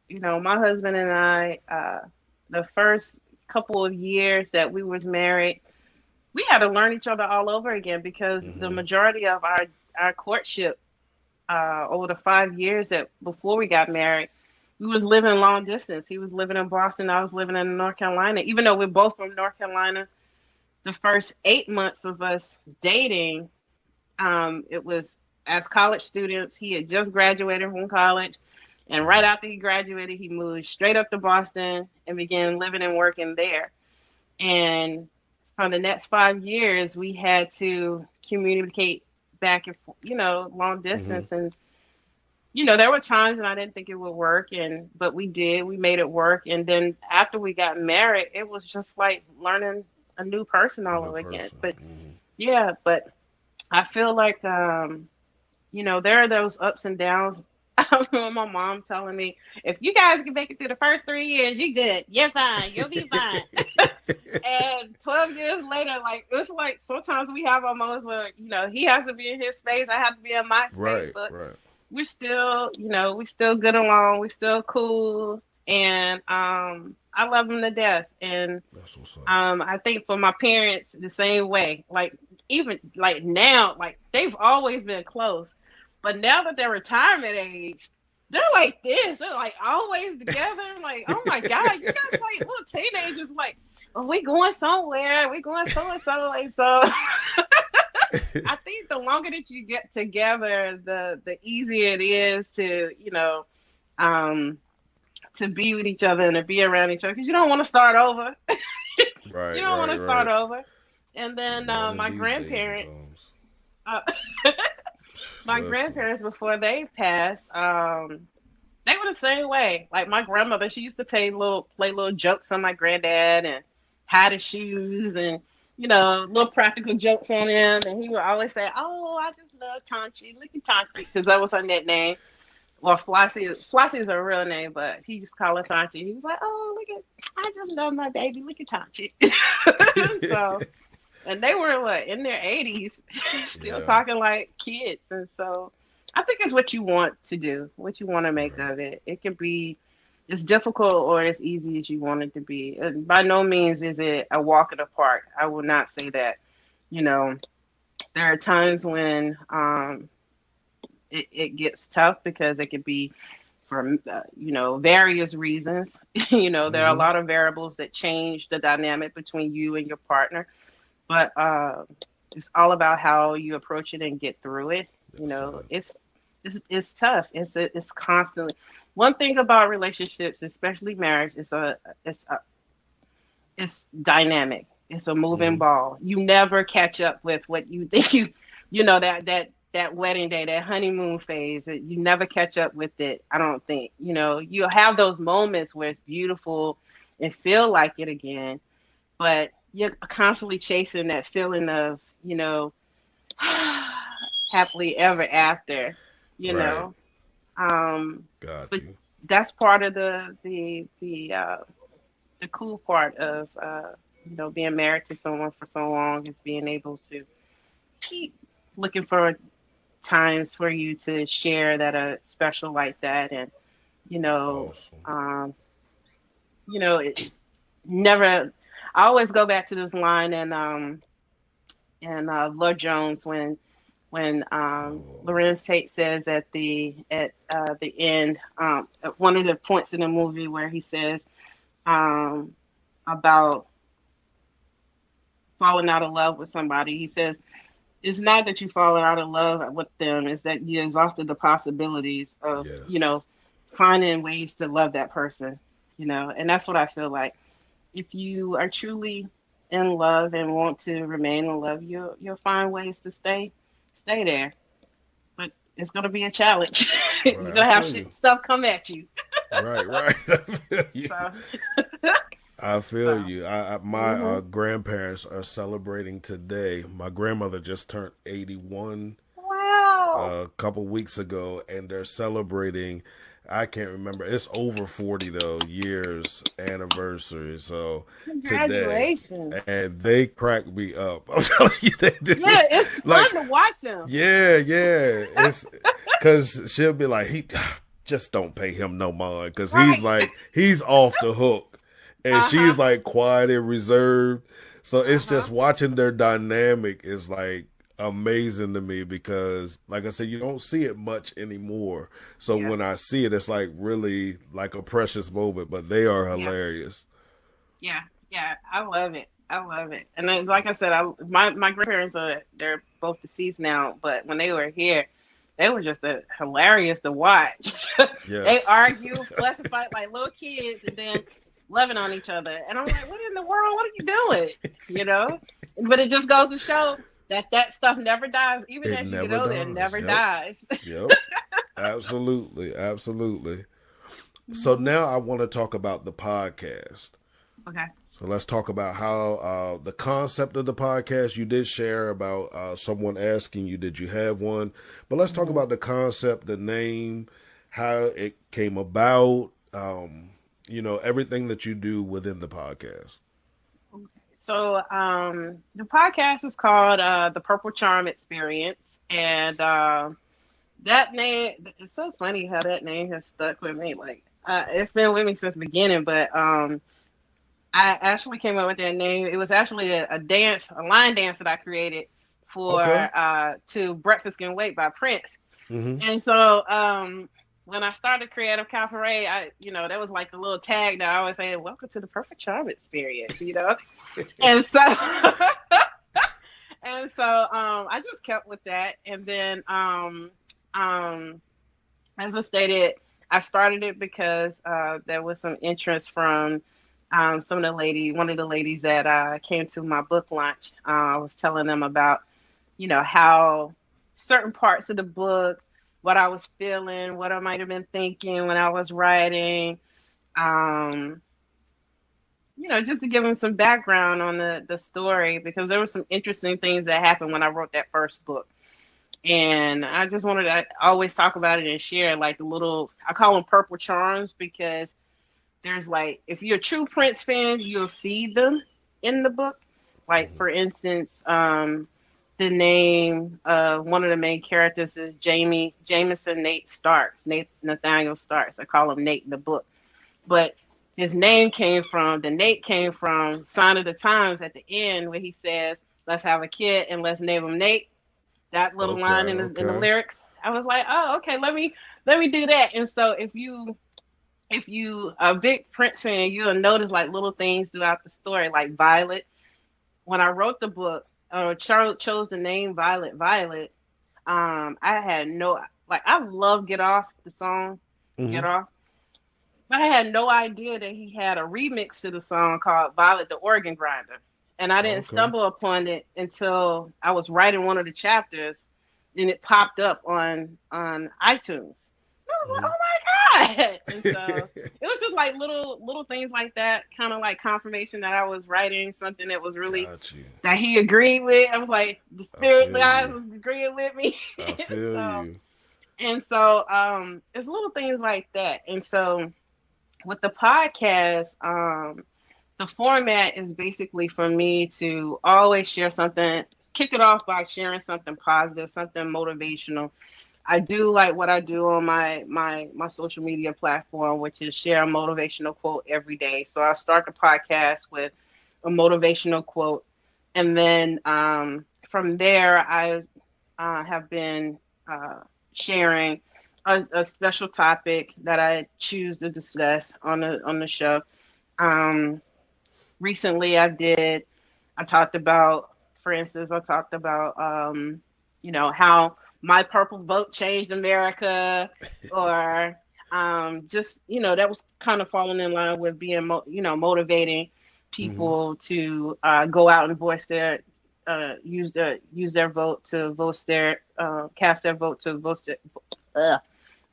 you know, my husband and I, the first couple of years that we was married, we had to learn each other all over again because the majority of our courtship over the 5 years that before we got married, we was living long distance. He was living in Boston. I was living in North Carolina. Even though we're both from North Carolina, the first 8 months of us dating, it was as college students. He had just graduated from college. And right after he graduated, he moved straight up to Boston and began living and working there. And for the next 5 years, we had to communicate back and forth, you know, long distance. And, you know, there were times when I didn't think it would work, but we did. We made it work. And then after we got married, it was just like learning a new person all over again. But yeah, but I feel like, you know, there are those ups and downs. I remember my mom telling me, if you guys can make it through the first 3 years, you're good. You're fine. You'll be fine. And 12 years later, like, it's like sometimes we have our moments where, you know, he has to be in his space. I have to be in my space. But we're still, you know, we still get along. We're still cool. And I love him to death. And That's what's up. I think for my parents, the same way. Like, even like now, like, they've always been close. But now that they're retirement age, they're like this. They're like always together. I'm like, oh my God, you guys like little teenagers. Like, oh, we going somewhere. We going so and so. And so I think the longer that you get together, the easier it is to, you know, to be with each other and to be around each other because you don't want to start over. Right. You don't want to start over. And then my grandparents. My grandparents, before they passed, they were the same way. Like my grandmother, she used to play little jokes on my granddad and hide his shoes and, you know, little practical jokes on him. And he would always say, "Oh, I just love Tanchi. Look at Tanchi," because that was her nickname. Well, Flossie is her real name, but he just called her Tanchi. He was like, "Oh, I just love my baby. Look at Tanchi." So. And they were in their 80s, still talking like kids. And so I think it's what you want to do, what you want to make of it. It can be as difficult or as easy as you want it to be. And by no means is it a walk in the park. I will not say that. You know, there are times when it gets tough because it could be for, you know, various reasons. You know, there are a lot of variables that change the dynamic between you and your partner. But it's all about how you approach it and get through it. You know, it's tough. It's constantly. One thing about relationships, especially marriage, it's dynamic. It's a moving ball. You never catch up with what you think you know, that wedding day, that honeymoon phase. You never catch up with it. I don't think. You know, you'll have those moments where it's beautiful and feel like it again, but you're constantly chasing that feeling of, you know, happily ever after, you know. Got but you. that's part of the cool part of you know, being married to someone for so long is being able to keep looking for times for you to share that are special like that. And, you know, you know, it never. I always go back to this line in Lord Jones when Lorenz Tate says at the end, one of the points in the movie where he says about falling out of love with somebody, he says, it's not that you fallen out of love with them, it's that you exhausted the possibilities of, Yes. finding ways to love that person, and that's what I feel like. If you are truly in love and want to remain in love, you'll find ways to stay there. But it's gonna be a challenge. You're Right. I gonna have feel you. stuff come at you. Right. Right. I feel you. So, I feel so you. My hmm grandparents are celebrating today. My grandmother just turned 81 wow. a couple weeks ago, and they're celebrating. I can't remember. It's over 40 though years anniversary. So today, Congratulations. and they crack me up. I'm telling you, they do. Yeah, it's Like, fun to watch them. yeah, yeah. It's because she'll be like, he just don't pay him no mind because he's Right. like he's off the hook, and Uh-huh. she's like quiet and reserved. So it's Uh-huh. just watching their dynamic is like amazing to me because, like I said, you don't see it much anymore. So Yeah. when I see it, it's like really like a precious moment. But they are Yeah. hilarious. Yeah. Yeah. I love it. I love it. And then, like I said, my grandparents they're both deceased now, but when they were here, they were just hilarious to watch. They Yes. argue, fuss and fight like little kids, and then loving on each other. And I'm like, what in the world? What are you doing? You know? But it just goes to show that stuff never dies. Even It as you get never older, it does. never Yep. dies. Yep. Absolutely. Absolutely. So Mhm. now I want to talk about the podcast. Okay. So let's talk about how the concept of the podcast. You did share about someone asking you, did you have one? But let's talk Mhm. about the concept, the name, how it came about, everything that you do within the podcast. So the podcast is called The Purple Charm Experience, and that name, it's so funny how that name has stuck with me. Like it's been with me since the beginning, but I actually came up with that name. It was actually a dance, a line dance that I created for Okay. to Breakfast Can Wait by Prince. Mm-hmm. And so when I started Creative Calfuray, that was like the little tag that I always say, "Welcome to the Perfect Charm Experience," And so I just kept with that. And then as I stated, I started it because there was some interest from one of the ladies that came to my book launch. I was telling them about, how certain parts of the book, what I was feeling, what I might have been thinking when I was writing, just to give them some background on the story, because there were some interesting things that happened when I wrote that first book. And I just wanted to always talk about it and share like I call them purple charms, because there's like, if you're a true Prince fan, you'll see them in the book. Like, for instance, the name of one of the main characters is Jameson Nathaniel Starks. I call him Nate in the book. But his name the Nate came from Sign of the Times at the end, where he says, "Let's have a kid and let's name him Nate." That little Okay. line in the Okay. lyrics. I was like, oh, okay, let me do that. And so if you a big Prince fan, you'll notice like little things throughout the story, like Violet. When I wrote the book, chose the name Violet. I had I love Get Off, the song Get Mm-hmm. Off. But I had no idea that he had a remix to the song called Violet the Organ Grinder. And I didn't Okay. stumble upon it until I was writing one of the chapters, and it popped up on iTunes. I was like, Mm-hmm. oh my God. And so it was just like little things like that, kind of like confirmation that I was writing something that was really, Got you. that he agreed with. I was like, the I spirit feel guys you. was agreeing with me. I feel So, you. and so it's little things like that. And so with the podcast, the format is basically for me to always share something, kick it off by sharing something positive, something motivational. I do like what I do on my social media platform, which is share a motivational quote every day. So I'll start the podcast with a motivational quote, and then from there I have been sharing a special topic that I choose to discuss on the show. Recently I talked about for instance, I talked about, how my purple vote changed America, or just, that was kind of falling in line with being, motivating Mm-hmm. people to go out and voice their, use their vote to vote their, cast their vote to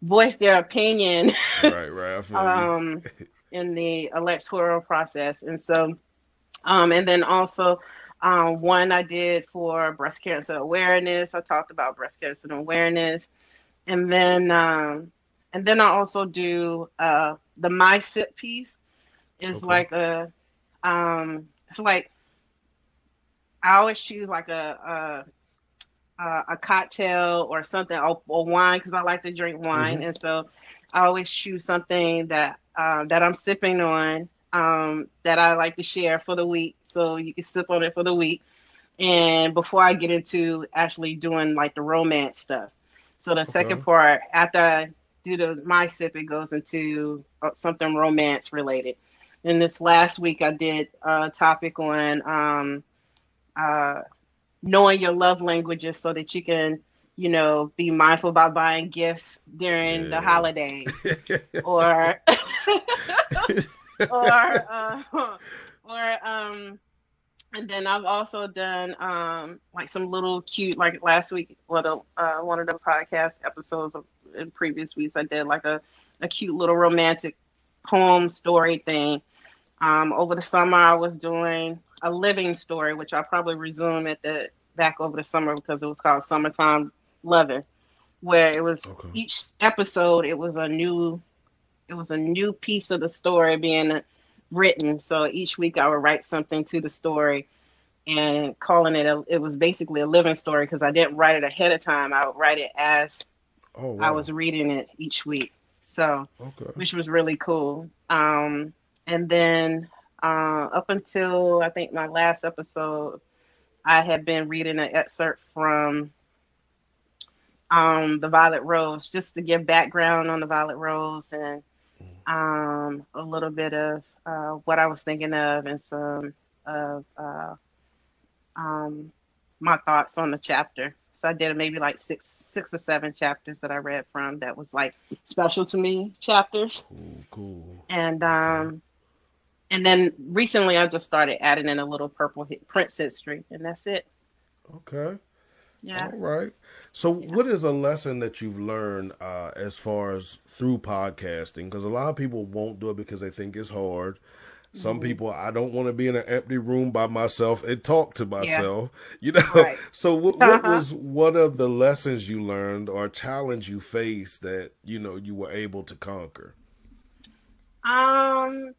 voice their opinion Right, right. I feel you. in the electoral process. And so, and then also, one I did for breast cancer awareness. I talked about breast cancer awareness, and then I also do the My Sip piece. Is Okay. like it's like I always choose like a cocktail or something, or wine, because I like to drink Mm-hmm. wine, and so I always choose something that I'm sipping on, that I like to share for the week, so you can sip on it for the week. And before I get into actually doing like the romance stuff, so the second Okay. part after I do my sip, it goes into something romance related. And this last week I did a topic on uh, knowing your love languages so that you can, be mindful about buying gifts during the Yeah. holidays, or or or and then I've also done like some little cute, like last week, one of the podcast episodes in previous weeks, I did like a cute little romantic poem story thing. Over the summer, I was doing a living story, which I'll probably resume at the back over the summer, because it was called Summertime Loving, where it was Okay. each episode, it was a new piece of the story being written. So each week I would write something to the story and calling it was basically a living story, because I didn't write it ahead of time. I would write it as Oh I wow. was reading it each week. So, Okay. which was really cool. And then up until I think my last episode, I had been reading an excerpt from The Violet Rose, just to give background on The Violet Rose, and a little bit of what I was thinking of, and some of um, my thoughts on the chapter. So I did maybe like six or seven chapters that I read from, that was like special to me chapters. Cool. Cool. And Okay. then recently I just started adding in a little Prince history, and that's it. Okay. Yeah. All right. So, Yeah. what is a lesson that you've learned as far as through podcasting? Because a lot of people won't do it because they think it's hard. Some Hmm. people, I don't want to be in an empty room by myself and talk to Yeah. myself, you know. Right. So, what Uh-huh. was one of the lessons you learned or challenge you faced that you were able to conquer? Um,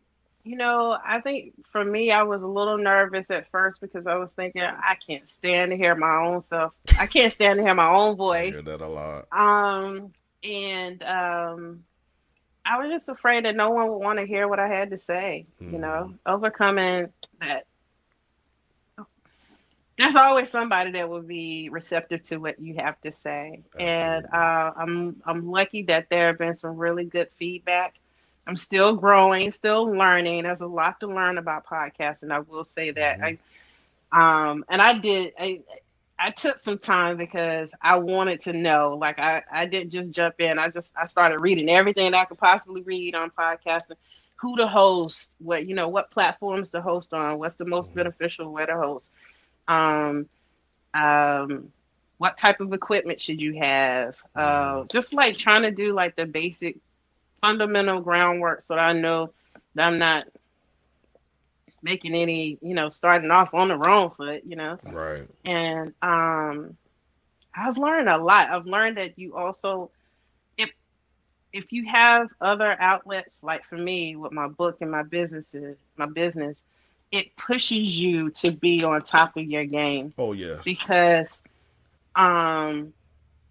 I think for me, I was a little nervous at first, because I was thinking I can't stand to hear my own self. I can't stand to hear my own I hear voice. that a lot. Um, and I was just afraid that no one would want to hear what I had to say. Hmm. Overcoming that. There's always somebody that will be receptive to what you have to say, and Absolutely. I'm lucky that there have been some really good feedback. I'm still growing, still learning. There's a lot to learn about podcasting. I will say that. Hmm. And I took some time, because I wanted to know. Like, I didn't just jump in. I started reading everything that I could possibly read on podcasting. Who to host, what platforms to host on, what's the most beneficial way to host. Um, um, what type of equipment should you have? Hmm. Just like trying to do like the basic fundamental groundwork, so that I know that I'm not making any, starting off on the wrong foot. Right. And I've learned a lot. I've learned that you also, if if you have other outlets, like for me with my book and my business, it pushes you to be on top of your game, Oh yes. because um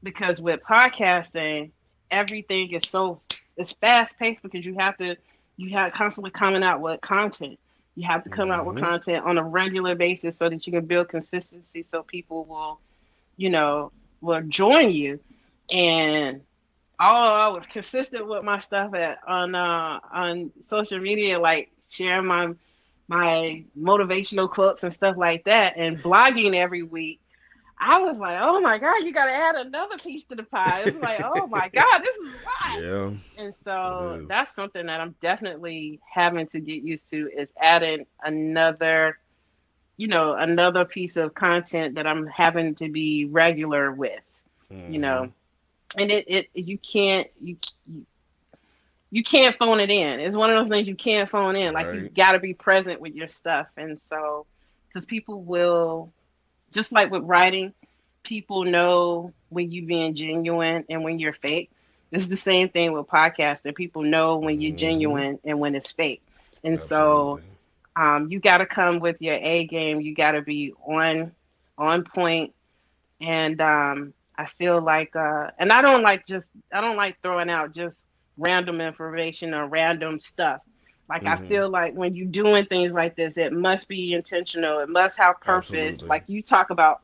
because with podcasting, everything is so, it's fast paced, because you have constantly coming out with content. You have to come out with Hmm. content on a regular basis, so that you can build consistency, so people you know will join you. And although I was consistent with my stuff on social media, like sharing my motivational quotes and stuff like that, and blogging every week, I was like, oh my God, you got to add another piece to the pie. It's like, oh my God, this is a lot. Yeah, And it so is. that's something that I'm definitely having to get used to, is adding another, another piece of content that I'm having to be regular with, you Mm-hmm. know, and you can't phone it in. It's one of those things you can't phone in. Like, you Right. got to be present with your stuff. And so, because people will, just like with writing, people know when you're being genuine and when you're fake. This is the same thing with podcasting. People know when you're Mm-hmm. genuine and when it's fake. And so, Absolutely. you got to come with your A game. You got to be on point. And I feel like, and I don't like throwing out just random information or random stuff. Like, I Mm-hmm. feel like when you're doing things like this, it must be intentional. It must have purpose. Absolutely. Like you talk about,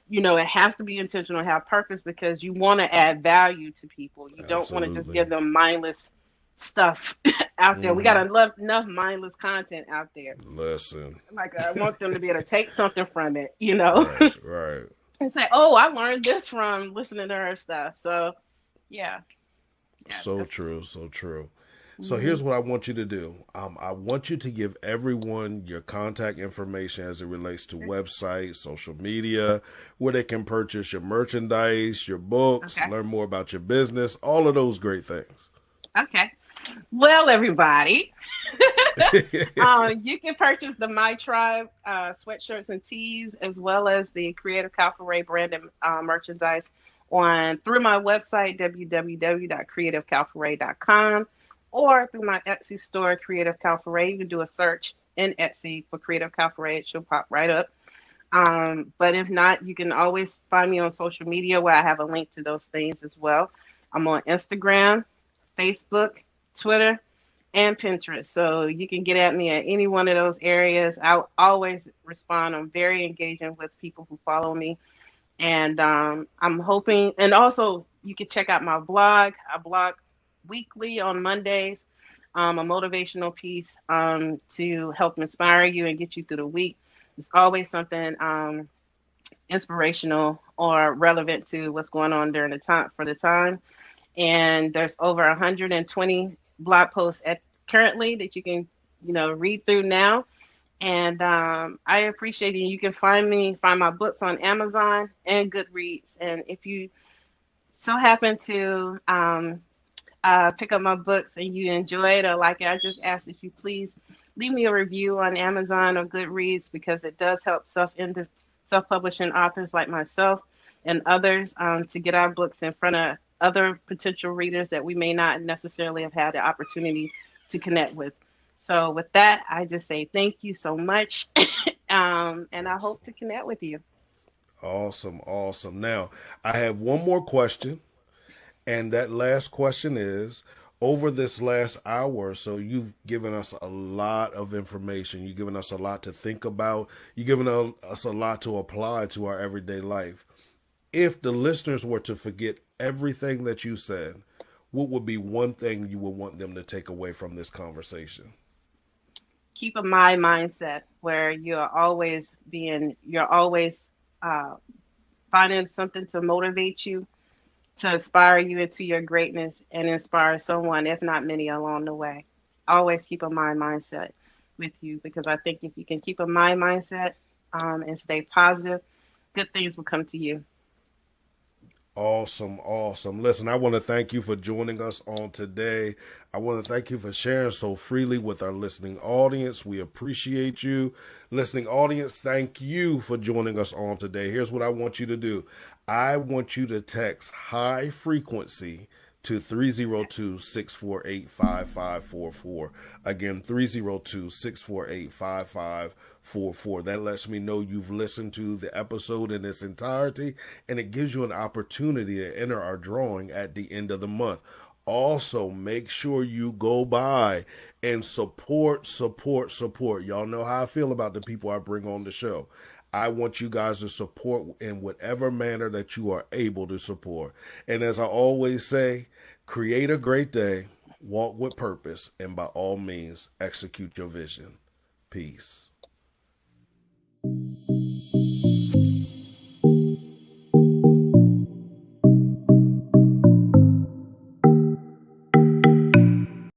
it has to be intentional, have purpose, because you want to add value to people. You don't want to just Absolutely. give them mindless stuff out there. We got Mm-hmm. enough mindless content out there. Listen. Like, I want them to be able to take something from it. Right. Right. And say, "Oh, I learned this from listening to her stuff." So, yeah, yeah. So true. So true. So Mm-hmm. here's what I want you to do. I want you to give everyone your contact information as it relates to websites, social media, where they can purchase your merchandise, your books, Okay. learn more about your business, all of those great things. Okay. Well, everybody, you can purchase the My Tribe sweatshirts and tees, as well as the Creative Calfuray branded merchandise through my website, www.creativecalfuray.com, or through my Etsy store, Creative Calfuray. You can do a search in Etsy for Creative Calfuray. It should pop right up. But if not, you can always find me on social media, where I have a link to those things as well. I'm on Instagram, Facebook, Twitter, and Pinterest. So you can get at me at any one of those areas. I always respond. I'm very engaging with people who follow me. And I'm hoping, and also you can check out my blog. I blog weekly on Mondays, a motivational piece to help inspire you and get you through the week. It's always something inspirational or relevant to what's going on during the time for the time. And there's over 120 blog posts currently that you can, read through now. And I appreciate it. You can find my books on Amazon and Goodreads. And if you so happen to pick up my books and you enjoy it or like it, I just ask that you please leave me a review on Amazon or Goodreads, because it does help self-publishing authors like myself and others to get our books in front of other potential readers that we may not necessarily have had the opportunity to connect with. So with that, I just say thank you so much, and I hope to connect with you. Awesome. Awesome. Now, I have one more question. And that last question is, over this last hour, so you've given us a lot of information. You've given us a lot to think about. You've given us a lot to apply to our everyday life. If the listeners were to forget everything that you said, what would be one thing you would want them to take away from this conversation? Keep a my mindset where you're always uh, finding something to motivate you, to inspire you into your greatness, and inspire someone, if not many, along the way. Always keep a mind mindset with you, because I think if you can keep a mind mindset and stay positive, good things will come to you. Awesome, awesome. Listen, I want to thank you for joining us on today. I want to thank you for sharing so freely with our listening audience. We appreciate you. Listening audience, thank you for joining us on today. Here's what I want you to do. I want you to text high frequency to 302-648-5544. Again, 302-648-5544. That lets me know you've listened to the episode in its entirety, and it gives you an opportunity to enter our drawing at the end of the month. Also, make sure you go by and support. Y'all know how I feel about the people I bring on the show. I want you guys to support in whatever manner that you are able to support. And as I always say, create a great day, walk with purpose, and by all means, execute your vision. Peace.